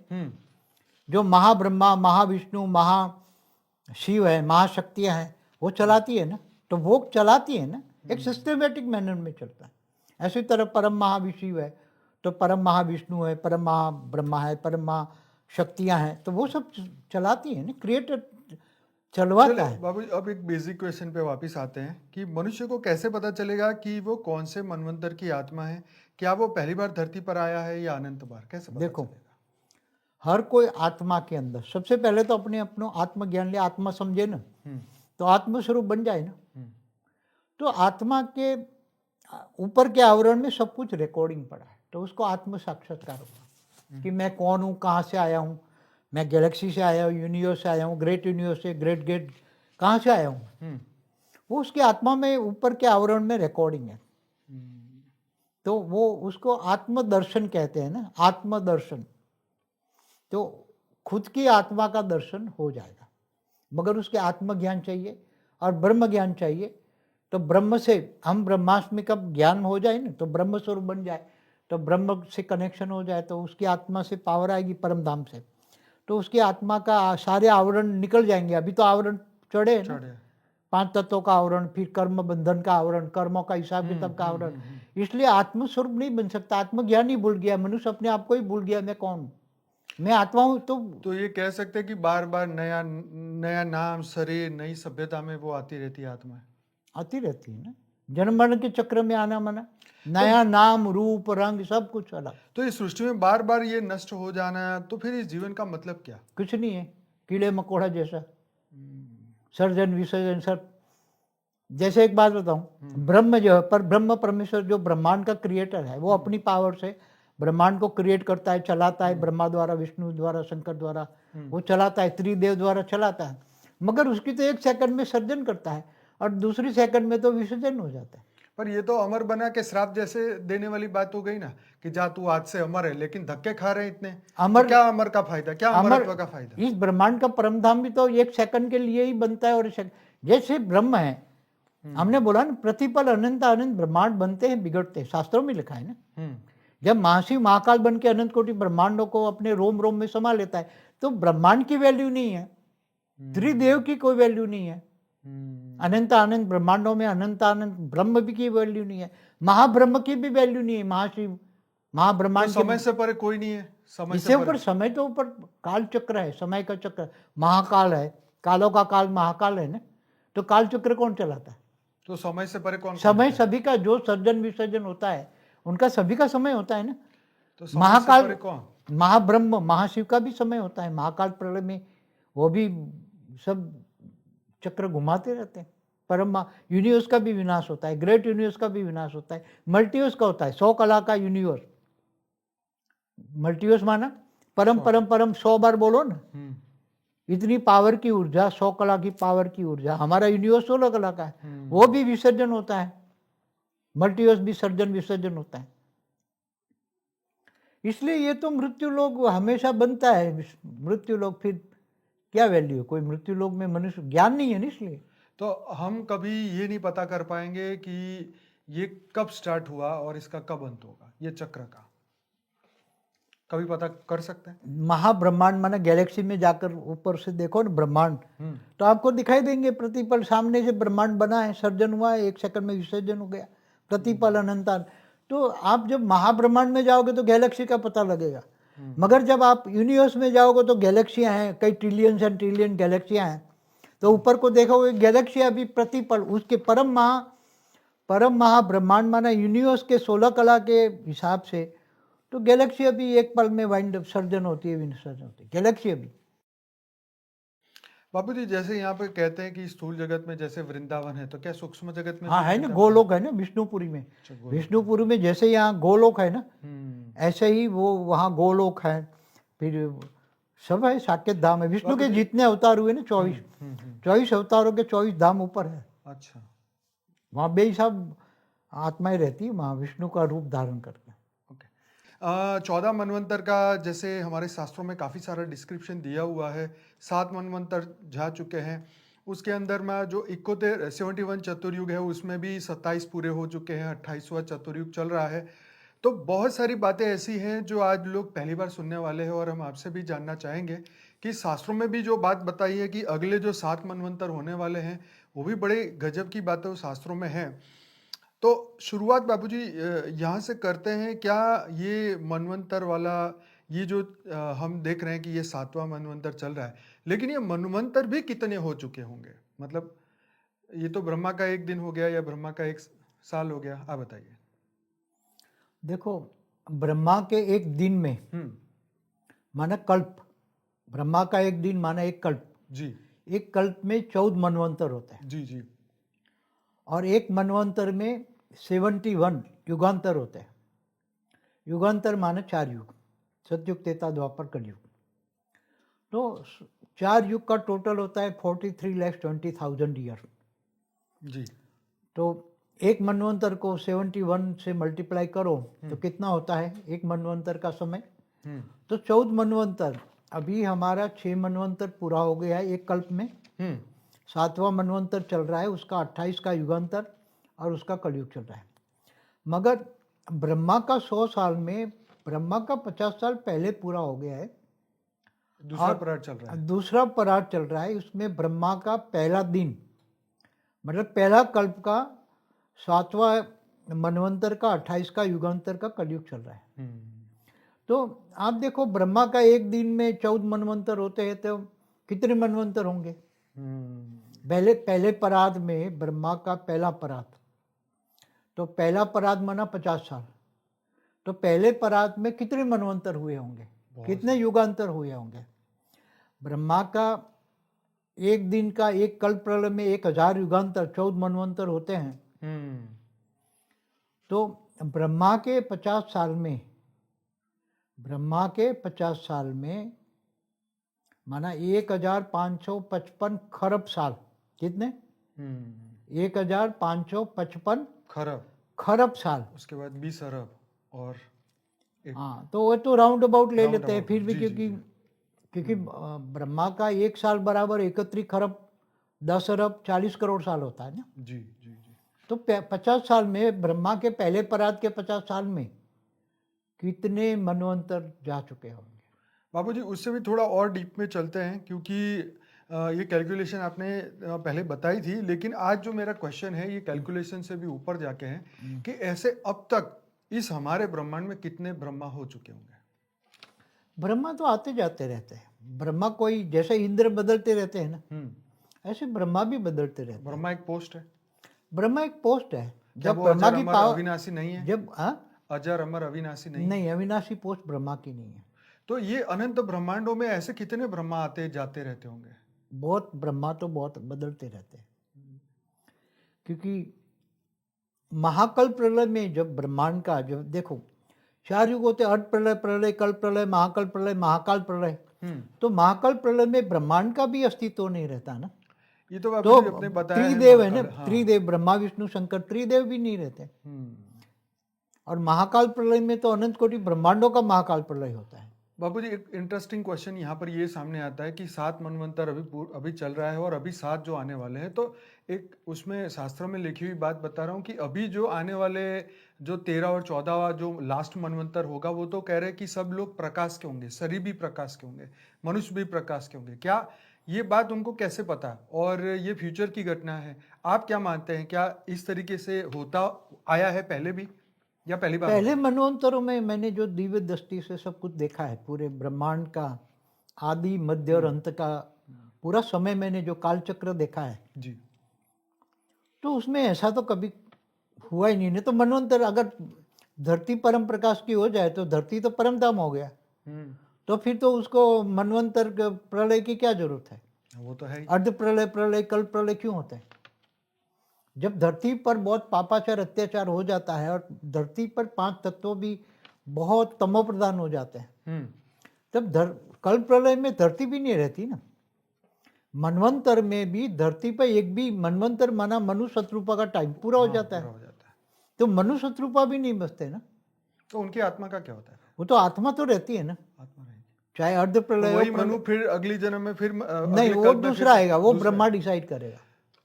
जो महाब्रह्मा महाविष्णु महाशिव है, महाशक्तियाँ हैं, वो चलाती है ना। तो वो चलाती है ना, एक सिस्टमेटिक मैनर में चलता है। ऐसी तरह परम महाविशिव है तो परम महाविष्णु है, परम महाब्रह्मा है, परम महाशक्तियाँ हैं, तो वो सब चलाती है ना, क्रिएटर चलवाता है। बाबू, अब एक बेसिक क्वेश्चन पे वापस आते हैं कि मनुष्य को कैसे पता चलेगा कि वो कौन से मनवंतर की आत्मा है? क्या वो पहली बार धरती पर आया है या अनंत बार? कैसे पता देखो चलेगा? हर कोई आत्मा के अंदर सबसे पहले तो अपनो आत्मज्ञान ले, आत्मा समझे ना, तो आत्मस्वरूप बन जाए ना। तो आत्मा के ऊपर के आवरण में सब कुछ रिकॉर्डिंग पड़ा है, तो उसको आत्म साक्षात्कार होगा कि मैं कौन हूँ, कहाँ से आया हूँ, मैं गैलेक्सी से आया हूँ, यूनिवर्स से आया हूँ, ग्रेट यूनिवर्स से, ग्रेट कहाँ से आया हूँ, वो उसके आत्मा में ऊपर के आवरण में रिकॉर्डिंग है। तो वो उसको आत्मदर्शन कहते हैं ना, आत्मदर्शन। तो खुद की आत्मा का दर्शन हो जाएगा, मगर उसके आत्मज्ञान चाहिए और ब्रह्म ज्ञान चाहिए। तो ब्रह्म से हम ब्रह्मास्मि का ज्ञान हो जाए ना, तो ब्रह्म स्वरूप बन जाए, तो ब्रह्म से कनेक्शन हो जाए, तो उसकी आत्मा से पावर आएगी परम धाम से, तो उसकी आत्मा का सारे आवरण निकल जाएंगे। अभी तो आवरण चढ़े ना, 5 तत्वों का आवरण, फिर कर्म बंधन का आवरण, कर्मों का हिसाब किताब का आवरण, इसलिए आत्मस्वरूप नहीं बन सकता। आत्मज्ञान ही भूल गया मनुष्य, अपने आप को ही भूल गया, मैं कौन हूँ, मैं आत्मा हूँ। तो ये कह सकते हैं कि बार बार नया नया नाम, शरीर, नई सभ्यता में वो आती रहती है, आत्मा आती रहती है ना, जन्म मरण के चक्र में आना माना नया नाम रूप रंग सब कुछ अलग। तो इस सृष्टि में बार बार ये नष्ट हो जाना, तो फिर इस जीवन का मतलब क्या? कुछ नहीं है, कीड़े मकोड़ा जैसा, सर्जन विसर्जन सब। जैसे एक बात बताऊं, ब्रह्म जो है, पर ब्रह्म परमेश्वर जो ब्रह्मांड का क्रिएटर है, वो अपनी पावर से ब्रह्मांड को क्रिएट करता है, चलाता है, ब्रह्मा द्वारा, विष्णु द्वारा, शंकर द्वारा वो चलाता है, त्रिदेव द्वारा चलाता है, मगर उसकी तो 1 सेकंड में सर्जन करता है और दूसरी सेकंड में तो विसर्जन हो जाता है। पर ये तो अमर बना के श्राप जैसे देने वाली बात हो गई ना, कि जा तू आज से अमर है, लेकिन धक्के खा रहे हैं इतने। अमर, तो क्या अमर का फायदा, क्या अमरत्व का फायदा? इस ब्रह्मांड का परम धाम भी तो 1 सेकंड के लिए ही बनता है। और जैसे ब्रह्म है, हमने बोला ना, प्रतिपल अनंत अनंत ब्रह्मांड बनते हैं, बिगड़ते हैं, शास्त्रों में लिखा है ना। जब महाशिव महाकाल बन के अनंत कोटि ब्रह्मांडों को अपने रोम रोम में समा लेता है, तो ब्रह्मांड की वैल्यू नहीं है, त्रिदेव की कोई वैल्यू नहीं है, अनंत अनंत ब्रह्मांडों में अनंत अनंत ब्रह्म भी की वैल्यू नहीं है, महाब्रह्म की भी वैल्यू नहीं है, महाशिव महाब्रह्मांड समय से परे कोई नहीं है, समय इससे से ऊपर समय तो ऊपर काल चक्र है, समय का चक्र, महाकाल है, कालों का काल महाकाल है ना, तो काल चक्र कौन चलाता है? तो समय से परे कौन समय है? सभी का, जो सर्जन विसर्जन होता है उनका सभी का समय होता है ना। तो समय से महाकाल, परे कौन? महाब्रह्म महाशिव का भी समय होता है, महाकाल प्रलय में वो भी सब चक्र घुमाते रहते हैं। परम यूनिवर्स का भी विनाश होता है, ग्रेट यूनिवर्स का भी विनाश होता है, मल्टीवर्स का होता है, 100 कला का यूनिवर्स। मल्टीवर्स माना परम परम परम 100 बार बोलो ना, इतनी पावर की ऊर्जा, 100 कला की पावर की ऊर्जा। हमारा यूनिवर्स 16 कला का है, वो भी विसर्जन होता है, मल्टीवर्स भी सर्जन विसर्जन होता है। इसलिए ये तो मृत्यु लोक हमेशा बनता है। मृत्यु लोक फिर क्या वैल्यू है? कोई मृत्यु लोक में मनुष्य ज्ञान नहीं है ना, इसलिए तो हम कभी ये नहीं पता कर पाएंगे कि ये कब स्टार्ट हुआ और इसका कब अंत होगा, ये चक्र का कभी पता कर सकते हैं? महाब्रह्मांड माने गैलेक्सी में जाकर ऊपर से देखो ना ब्रह्मांड, तो आपको दिखाई देंगे प्रतिपल सामने से ब्रह्मांड बना है, सर्जन हुआ है, 1 सेकंड में विसर्जन हो गया, प्रतिपल अनंतान। तो आप जब महाब्रह्मांड में जाओगे तो गैलेक्सी का पता लगेगा, मगर जब आप यूनिवर्स में जाओगे तो गैलेक्सियां हैं, कई ट्रिलियन एंड ट्रिलियन गैलेक्सियां हैं, तो ऊपर को देखोगे गैलेक्सियां भी प्रतिपल उसके परम महाब्रह्मांड माना यूनिवर्स के 16 कला के हिसाब से, तो गैलेक्सी अभी एक पल में वाइंड अप सर्जन होती है, विसर्जन होती है गैलेक्सी अभी। बापू जी, जैसे यहाँ पे कहते हैं कि स्थूल जगत में जैसे वृंदावन है, तो क्या सूक्ष्म जगत में हाँ भी है ना, वृंदावन गोलोक है ना विष्णुपुरी में। विष्णुपुरी में जैसे यहाँ गोलोक है ना, ऐसे ही वो वहाँ गोलोक है, फिर सब है, साकेत धाम है। विष्णु के जितने अवतार हुए ना 24 अवतारों के 24 धाम ऊपर है। अच्छा, वहाँ बे सब आत्माएं रहती है वहाँ विष्णु का रूप धारण करके। 14 मनवंतर का जैसे हमारे शास्त्रों में काफ़ी सारा डिस्क्रिप्शन दिया हुआ है। 7 मनवंतर जा चुके हैं, उसके अंदर में जो 71 चतुर्युग है उसमें भी 27 पूरे हो चुके हैं, 28वां चतुर्युग चल रहा है। तो बहुत सारी बातें ऐसी हैं जो आज लोग पहली बार सुनने वाले हैं, और हम आपसे भी जानना चाहेंगे कि शास्त्रों में भी जो बात बताई है कि अगले जो 7 मनवंतर होने वाले हैं वो भी बड़े गजब की बातें शास्त्रों में हैं। तो शुरुआत बाबूजी यहाँ से करते हैं। क्या ये मनवंतर वाला ये जो हम देख रहे हैं कि ये 7वां मनवंतर चल रहा है, लेकिन ये मनवंतर भी कितने हो चुके होंगे? मतलब ये तो ब्रह्मा का 1 दिन हो गया या ब्रह्मा का 1 साल हो गया, आप बताइए। देखो, ब्रह्मा के 1 दिन में माना कल्प, ब्रह्मा का 1 दिन माना 1 कल्प जी। 1 कल्प में 14 मनवंतर होते हैं जी जी। और 1 मनवंतर में 71 युगांतर होते हैं। युगांतर माने 4 युग, सतयुग, त्रेता, द्वापर, कलयुग। तो 4 युग का टोटल होता है 43,20,000 ईयर। जी। तो 1 मनवंतर को 71 से मल्टीप्लाई करो तो कितना होता है 1 मनवंतर का समय? तो 14 मनवंतर। अभी हमारा 6 मनवंतर पूरा हो गया है 1 कल्प में। 7वां मनवंतर चल रहा है, उसका 28 का युगांतर और उसका कलयुग चल रहा है। मगर ब्रह्मा का 100 साल में ब्रह्मा का 50 साल पहले पूरा हो गया है। दूसरा परार्थ चल रहा है। दूसरा परार्थ चल रहा है, उसमें ब्रह्मा का पहला दिन मतलब पहला कल्प का 7वां मनवंतर का 28 का युगांतर का कलयुग चल रहा है। तो आप देखो ब्रह्मा का 1 दिन में 14 मनवंतर होते हैं, तो कितने मनवंतर होंगे? पहले परार्थ में ब्रह्मा का पहला परार्थ, तो पहला परार्थ माना 50 साल, तो पहले परार्थ में कितने मनवंतर हुए होंगे, कितने युगांतर हुए होंगे? ब्रह्मा का 1 दिन का 1 कल्प प्रलय में 1000 युगांतर 14 मनवंतर होते हैं। तो ब्रह्मा के 50 साल में माना 1555 खरब साल, कितने? 1555 खरब साल। उसके बाद 20 अरब और हाँ, तो वो तो राउंड अबाउट ले लेते हैं फिर भी, क्योंकि ब्रह्मा का 1 साल बराबर 31 खरब 10 अरब 40 करोड़ साल होता है ना। जी जी जी। तो 50 साल में ब्रह्मा के पहले परार्थ के 50 साल में कितने मनवंतर जा चुके होंगे? बाबूजी, उससे भी थोड़ा और डीप में चलते हैं, क्योंकि ये कैलकुलेशन आपने पहले बताई थी, लेकिन आज जो मेरा क्वेश्चन है ये कैलकुलेशन से भी ऊपर जाके है कि ऐसे अब तक इस हमारे ब्रह्मांड में कितने ब्रह्मा हो चुके होंगे? ब्रह्मा तो आते जाते रहते हैं। ब्रह्मा कोई जैसे इंद्र बदलते रहते हैं ना, ऐसे ब्रह्मा भी बदलते रहते हैं। ब्रह्मा एक पोस्ट है, ब्रह्मा एक पोस्ट है। क्या जब वो ब्रह्मा अजर की अमर पावर, अविनाशी नहीं है? जब अजर अमर अविनाशी नहीं है? नहीं, अविनाशी पोस्ट ब्रह्मा की नहीं है। तो ये अनंत ब्रह्मांडों में ऐसे कितने ब्रह्मा आते जाते रहते होंगे? बहुत ब्रह्मा तो बहुत बदलते रहते हैं, क्योंकि महाकल्प प्रलय में जब ब्रह्मांड का जब देखो 4 युग होते, अर्ध प्रलय, प्रलय कल्प प्रलय, महाकल्प प्रलय, महाकाल प्रलय। तो महाकल्प प्रलय में ब्रह्मांड का भी अस्तित्व नहीं रहता ना। ये तो तो बाबूजी अपने बताया त्रिदेव है ना, महाकाल, हाँ। त्रिदेव ब्रह्मा विष्णु शंकर त्रिदेव भी नहीं रहते। और महाकाल प्रलय में तो अनंत कोटि ब्रह्मांडों का महाकाल प्रलय होता है। बाबूजी एक इंटरेस्टिंग क्वेश्चन यहाँ पर ये सामने आता है कि 7 मनवंतर अभी चल रहा है और अभी 7 जो आने वाले हैं, तो एक उसमें शास्त्रों में लिखी हुई बात बता रहा हूँ कि अभी जो आने वाले जो 13 और 14वां जो लास्ट मनवंतर होगा, वो तो कह रहे हैं कि सब लोग प्रकाश के होंगे, शरीर भी प्रकाश के होंगे, मनुष्य भी प्रकाश के होंगे। क्या ये बात उनको कैसे पता? और ये फ्यूचर की घटना है, आप क्या मानते हैं? क्या इस तरीके से होता आया है पहले भी या पहली बार? पहले मनवंतरों में मैंने जो दिव्य दृष्टि से सब कुछ देखा है, पूरे ब्रह्मांड का आदि मध्य और अंत का पूरा समय मैंने जो कालचक्र देखा है जी, तो उसमें ऐसा तो कभी हुआ ही नहीं। नहीं तो मनवंतर अगर धरती परम प्रकाश की हो जाए तो धरती तो परम धाम हो गया, तो फिर तो उसको मनवंतर प्रलय की क्या जरूरत है? वो तो है ही। अर्ध प्रलय, प्रलय कल्प प्रलय क्यों होते हैं? जब धरती पर बहुत पापाचार अत्याचार हो जाता है और धरती पर 5 तत्व भी बहुत तमो प्रधान हो जाते हैं, तब कल्प प्रलय में धरती भी नहीं रहती ना। मनवंतर में भी धरती पर एक भी मनवंतर माना मनुष्य शत्रुपा का टाइम पूरा हो जाता है, तो मनुष्य शत्रुपा भी नहीं बचते ना। तो उनकी आत्मा का क्या होता है? वो तो आत्मा तो रहती है ना, आत्मा रहेगी, चाहे अर्ध प्रलय वही हो, मनु फिर अगली जन्म में फिर नहीं वो दूसरा आएगा, वो ब्रह्मा डिसाइड करेगा।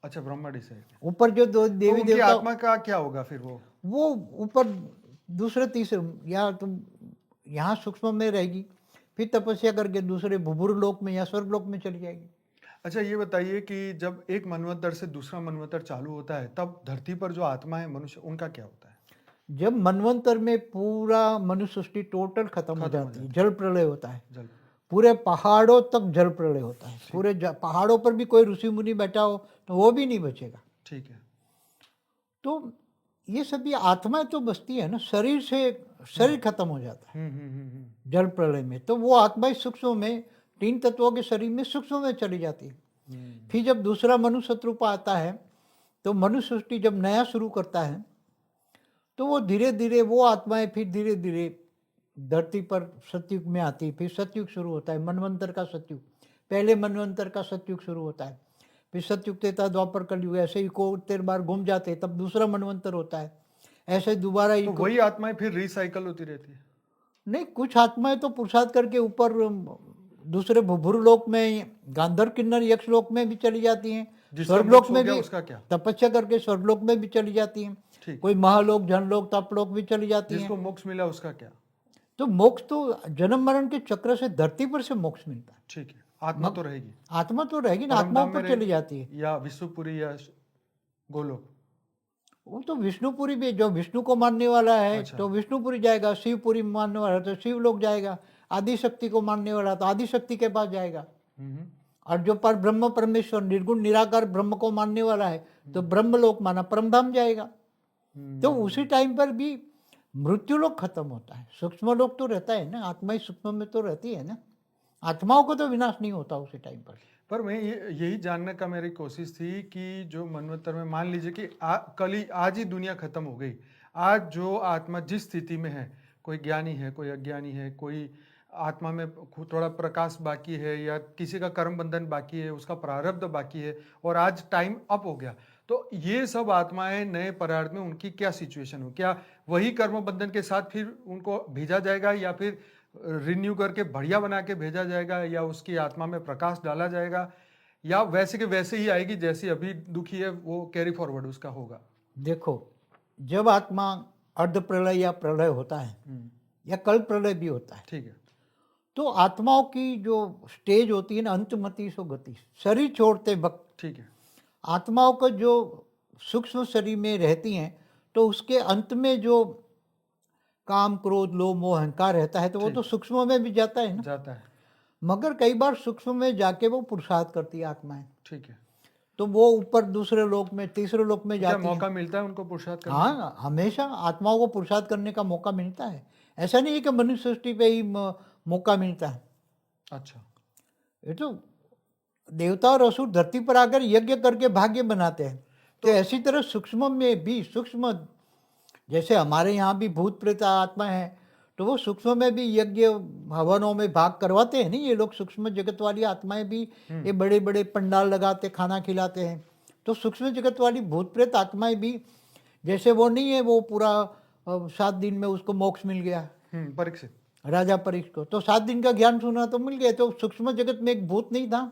अच्छा, ब्रह्मा डिसाइड। ऊपर जो दो देवी उनकी देवता, आत्मा का क्या होगा फिर? वो ऊपर दूसरे तीसरे, या तुम यहाँ सूक्ष्म में रहेगी, फिर तपस्या करके दूसरे भूभुर लोक में या स्वर्ग लोक में चली जाएगी। अच्छा, ये बताइए कि जब एक मनवंतर से दूसरा मनवंतर चालू होता है, तब धरती पर जो आत्मा है मनुष्य, उनका क्या होता है? जब मनवंतर में पूरा मनुष्य सृष्टि टोटल खत्म हो जाती है, जल प्रलय होता है, जल, पूरे पहाड़ों तक जल प्रलय होता है, पूरे पहाड़ों पर भी कोई ऋषि मुनि बैठा हो तो वो भी नहीं बचेगा। ठीक है। तो ये सभी आत्माएं तो बचती है ना, शरीर से शरीर खत्म हो जाता है जल प्रलय में, तो वो आत्माएं सूक्ष्म में 3 तत्वों के शरीर में सूक्ष्म में चली जाती है। फिर जब दूसरा मनुष्य शत्रुपा आता है, तो मनुष्य सृष्टि जब नया शुरू करता है, तो वो धीरे धीरे वो आत्माएं फिर धीरे धीरे धरती पर सतयुग में आती, फिर सतयुग शुरू होता है, मनवंतर का सतयुग। पहले मनवंतर का सतयुग शुरू होता है, फिर सतयुग, त्रेता, द्वापर, कलयुग, ऐसे ही को 13 बार घूम जाते, तब दूसरा मनवंतर होता है। ऐसे दोबारा तो वही आत्माएं फिर रिसाइकल होती रहती है? नहीं, कुछ आत्माएं तो पुरुषार्थ करके ऊपर दूसरे भूभुर लोक में, गांधर्व किन्नर यक्ष लोक में भी चली जाती हैं, स्वर्गलोक में भी उसका क्या? तपस्या करके स्वर्गलोक में भी चली जाती हैं, कोई महालोक, जनलोक, तपलोक भी चली जाती हैं। जिसको मोक्ष मिला उसका क्या? तो मोक्ष तो जन्म मरण के चक्र से धरती पर से मोक्ष मिलता है। ठीक है, आत्मा तो रहेगी। आत्मा तो रहेगी ना, आत्मा ऊपर चली जाती है, या विष्णुपुरी या गोलोक। वो तो विष्णुपुरी भी, जो विष्णु को मानने वाला है तो विष्णुपुरी जाएगा, शिवपुरी मानने वाला है तो शिव लोक जाएगा, आदि शक्ति को मानने वाला तो आदि शक्ति के पास जाएगा, और जो पर ब्रह्म परमेश्वर निर्गुण निराकार ब्रह्म को मानने वाला है तो ब्रह्म लोक माना परमधाम जाएगा। तो उसी टाइम पर भी मृत्यु लोक खत्म होता है, सूक्ष्म लोक तो रहता है ना, आत्मा सूक्ष्म में तो रहती है ना, आत्माओं को तो विनाश नहीं होता उसी टाइम पर। मैं यही जानने का मेरी कोशिश थी कि जो मनवंतर में मान लीजिए कि आज ही दुनिया खत्म हो गई, आज जो आत्मा जिस स्थिति में है, कोई ज्ञानी है, कोई अज्ञानी है, कोई आत्मा में थोड़ा प्रकाश बाकी है या किसी का कर्म बंधन बाकी है, उसका प्रारब्ध बाकी है, और आज टाइम अप हो गया, तो ये सब आत्माएं नए प्रारब्ध में उनकी क्या सिचुएशन हो? क्या वही कर्म बंधन के साथ फिर उनको भेजा जाएगा, या फिर रिन्यू करके बढ़िया बना के भेजा जाएगा, या उसकी आत्मा में प्रकाश डाला जाएगा, या वैसे के वैसे ही आएगी जैसी अभी दुखी है, वो कैरी फॉरवर्ड उसका होगा? देखो, जब आत्मा अर्ध प्रलय या प्रलय होता है या कल प्रलय भी होता है, ठीक है, तो आत्माओं की जो स्टेज होती है ना, अंतमति सो गति, शरीर छोड़ते वक्त, ठीक है, आत्माओं का जो सूक्ष्म शरीर में रहती हैं, तो उसके अंत में जो काम क्रोध लोभ मोह अहंकार रहता है तो वो तो सूक्ष्म में भी जाता है ना। जाता है। मगर कई बार सूक्ष्म में जाके वो पुरुषार्थ करती है आत्माएं, ठीक है। तो वो ऊपर दूसरे लोक में तीसरे लोक में क्या जाती है। मौका मिलता है उनको पुरुषार्थ करने का? हाँ, हमेशा आत्माओं को पुरुषार्थ करने का मौका मिलता है। ऐसा नहीं है कि मनुष्य सृष्टि पे ही मौका मिलता है। अच्छा। ये तो देवता और असुर धरती पर आकर यज्ञ करके भाग्य बनाते हैं। तो ऐसी तरह सूक्ष्म में भी, सूक्ष्म जैसे हमारे यहाँ भी भूत प्रेत आत्मा है, तो वो सूक्ष्म में भी यज्ञ हवनों में भाग करवाते हैं। नहीं, ये लोग सूक्ष्म जगत वाली आत्माएं भी ये बड़े बड़े पंडाल लगाते, खाना खिलाते हैं। तो सूक्ष्म जगत वाली भूत प्रेत आत्माएं भी, जैसे वो नहीं है वो पूरा 7 दिन में उसको मोक्ष मिल गया, परीक्षित राजा परीक्षित को, तो 7 दिन का ज्ञान सुना तो मिल गया। तो सूक्ष्म जगत में एक भूत नहीं था,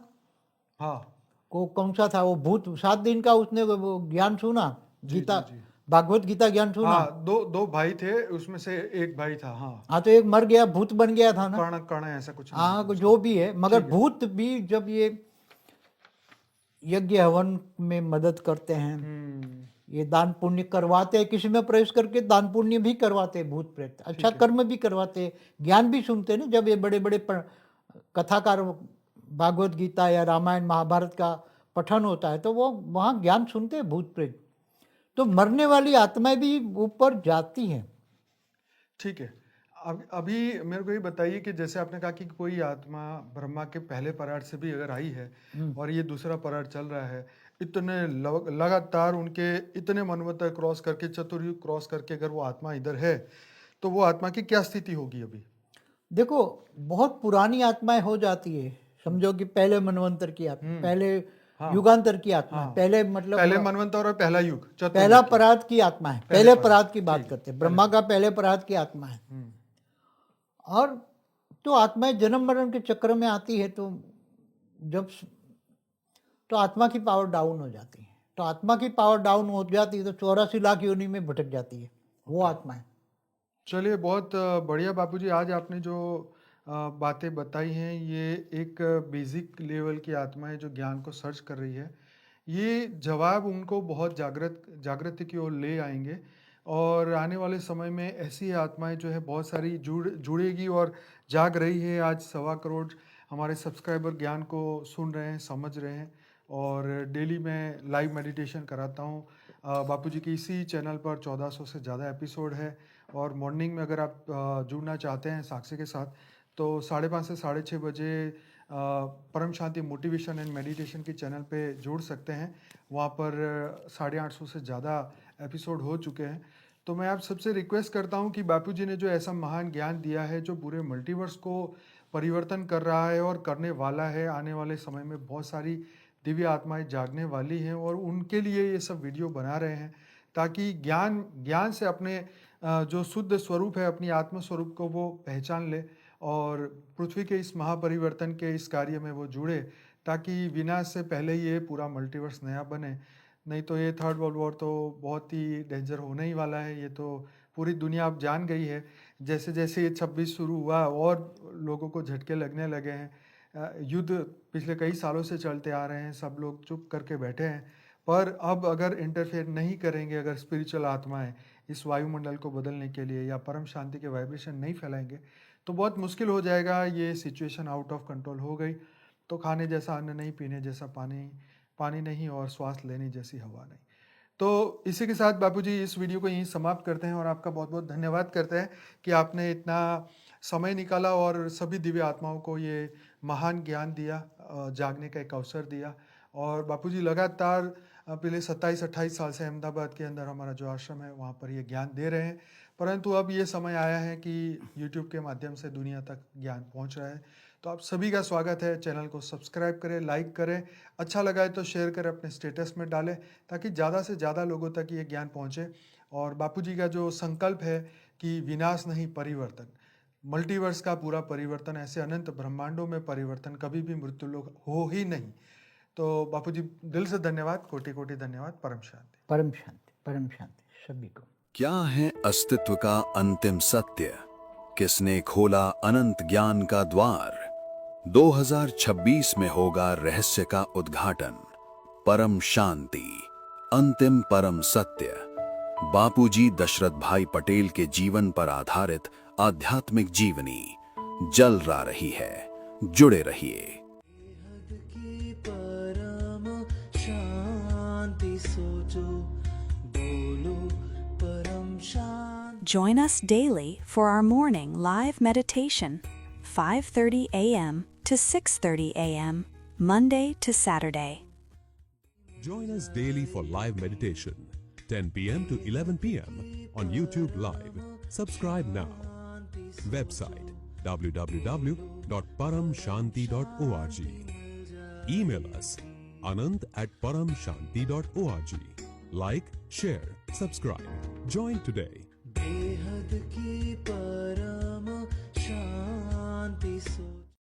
हाँ, को कौन सा था वो भूत, 7 दिन का उसने वो ज्ञान सुना, गीता भागवत गीता ज्ञान सुना। हाँ, दो भाई थे, उसमें से एक भाई था। हाँ, हाँ, तो एक मर गया, भूत बन गया था ना। कर्ण ऐसा कुछ नहीं हाँ, था। जो भी है, मगर भूत भी जब ये यज्ञ हवन में मदद करते हैं, ये दान पुण्य करवाते हैं, किसी में प्रवेश करके दान पुण्य भी करवाते हैं भूत प्रेत, अच्छा कर्म भी करवाते हैं, ज्ञान भी सुनते हैं ना। जब ये बड़े बड़े कथाकार भागवत गीता या रामायण महाभारत का पठन होता है तो वो वहाँ ज्ञान सुनते हैं भूत प्रेत। तो मरने वाली आत्माएं भी ऊपर जाती हैं। ठीक है। अब अभी मेरे को ये बताइए कि जैसे आपने कहा कि कोई आत्मा ब्रह्मा के पहले परार्थ से भी अगर आई है और ये दूसरा परार्थ चल रहा है, इतने लगातार उनके इतने मनवंतर क्रॉस करके, चतुर्युग क्रॉस करके अगर वो आत्मा इधर है तो वो आत्मा की क्या स्थिति होगी अभी? देखो, बहुत पुरानी आत्माएं हो जाती है, समझो कि पहले मनवंतर की आत्मा, पहले युगांतर की आत्मा, पहले मतलब पहले मनवंतर और पहला युग, पहला परार्थ की आत्मा है, पहले परार्थ की बात करते हैं, ब्रह्मा का पहले परार्थ की आत्मा है। और तो आत्माएं जन्म मरण के चक्र में आती है, तो जब तो आत्मा की पावर डाउन हो जाती है। तो आत्मा की पावर डाउन हो जाती है तो 84 लाख योनि में भटक जाती है वो आत्मा है। चलिए, बहुत बढ़िया बापूजी, आज आपने जो बातें बताई हैं, ये एक बेसिक लेवल की आत्मा है जो ज्ञान को सर्च कर रही है। ये जवाब उनको बहुत जागृति की ओर ले आएंगे और आने वाले समय में ऐसी आत्माएं जो है बहुत सारी जुड़ेगी और जाग रही है। आज 1.25 करोड़ हमारे सब्सक्राइबर ज्ञान को सुन रहे हैं, समझ रहे हैं। और डेली मैं लाइव मेडिटेशन कराता हूँ बापूजी की इसी चैनल पर। 1400 से ज़्यादा एपिसोड है और मॉर्निंग में अगर आप जुड़ना चाहते हैं साक्षी के साथ तो 5:30 से 6:30 बजे परम शांति मोटिवेशन एंड मेडिटेशन की चैनल पे जुड़ सकते हैं। वहाँ पर 850 से ज़्यादा एपिसोड हो चुके हैं। तो मैं आप सबसे रिक्वेस्ट करता हूँ कि बापूजी ने जो ऐसा महान ज्ञान दिया है जो पूरे मल्टीवर्स को परिवर्तन कर रहा है और करने वाला है, आने वाले समय में बहुत सारी दिव्य आत्माएं जागने वाली हैं और उनके लिए ये सब वीडियो बना रहे हैं ताकि ज्ञान से अपने जो शुद्ध स्वरूप है, अपनी आत्म स्वरूप को वो पहचान ले और पृथ्वी के इस महापरिवर्तन के इस कार्य में वो जुड़े, ताकि विनाश से पहले ही ये पूरा मल्टीवर्स नया बने। नहीं तो ये 3rd वर्ल्ड वॉर तो बहुत ही डेंजर होने ही वाला है। ये तो पूरी दुनिया अब जान गई है। जैसे जैसे ये 26 शुरू हुआ और लोगों को झटके लगने लगे हैं। युद्ध पिछले कई सालों से चलते आ रहे हैं, सब लोग चुप करके बैठे हैं। पर अब अगर इंटरफेयर नहीं करेंगे, अगर स्पिरिचुअल आत्माएं इस वायुमंडल को बदलने के लिए या परम शांति के वाइब्रेशन नहीं फैलाएंगे तो बहुत मुश्किल हो जाएगा। ये सिचुएशन आउट ऑफ कंट्रोल हो गई तो खाने जैसा अन्न नहीं, पीने जैसा पानी नहीं और श्वास लेने जैसी हवा नहीं। तो इसी के साथ बापूजी इस वीडियो को यहीं समाप्त करते हैं और आपका बहुत बहुत धन्यवाद करते हैं कि आपने इतना समय निकाला और सभी दिव्य आत्माओं को ये महान ज्ञान दिया, जागने का एक अवसर दिया। और बापूजी लगातार पिछले 27-28 साल से अहमदाबाद के अंदर हमारा जो आश्रम है वहाँ पर ये ज्ञान दे रहे हैं, परंतु अब ये समय आया है कि YouTube के माध्यम से दुनिया तक ज्ञान पहुँच रहा है। तो आप सभी का स्वागत है। चैनल को सब्सक्राइब करें, लाइक करें, अच्छा लगा है तो शेयर करें, अपने स्टेटस में डालें ताकि ज़्यादा से ज़्यादा लोगों तक ये ज्ञान पहुँचे। और बापूजी का जो संकल्प है कि विनाश नहीं परिवर्तन, मल्टीवर्स का पूरा परिवर्तन, ऐसे अनंत ब्रह्मांडों में परिवर्तन, कभी भी मृत्यु लोग हो ही नहीं। तो बापूजी दिल से धन्यवाद, कोटि कोटि धन्यवाद। परम शांति, परम शांति, परम शांति सभी को। क्या है अस्तित्व का अंतिम सत्य? किसने खोला अनंत ज्ञान का द्वार? 2026 में होगा रहस्य का उद्घाटन। परम शांति, अंतिम परम सत्य। बापूजी दशरथ भाई पटेल के जीवन पर आधारित आध्यात्मिक जीवनी जल रा रही है। जुड़े रहिए। Join us daily for our morning live meditation, 5:30 a.m. to 6:30 a.m., Monday to Saturday. Join us daily for live meditation, 10 p.m. to 11 p.m. on YouTube Live. Subscribe now. Website www.paramshanti.org. Email us anant@paramshanti.org. Like, share, subscribe. Join today. बेहद की परम शांति सो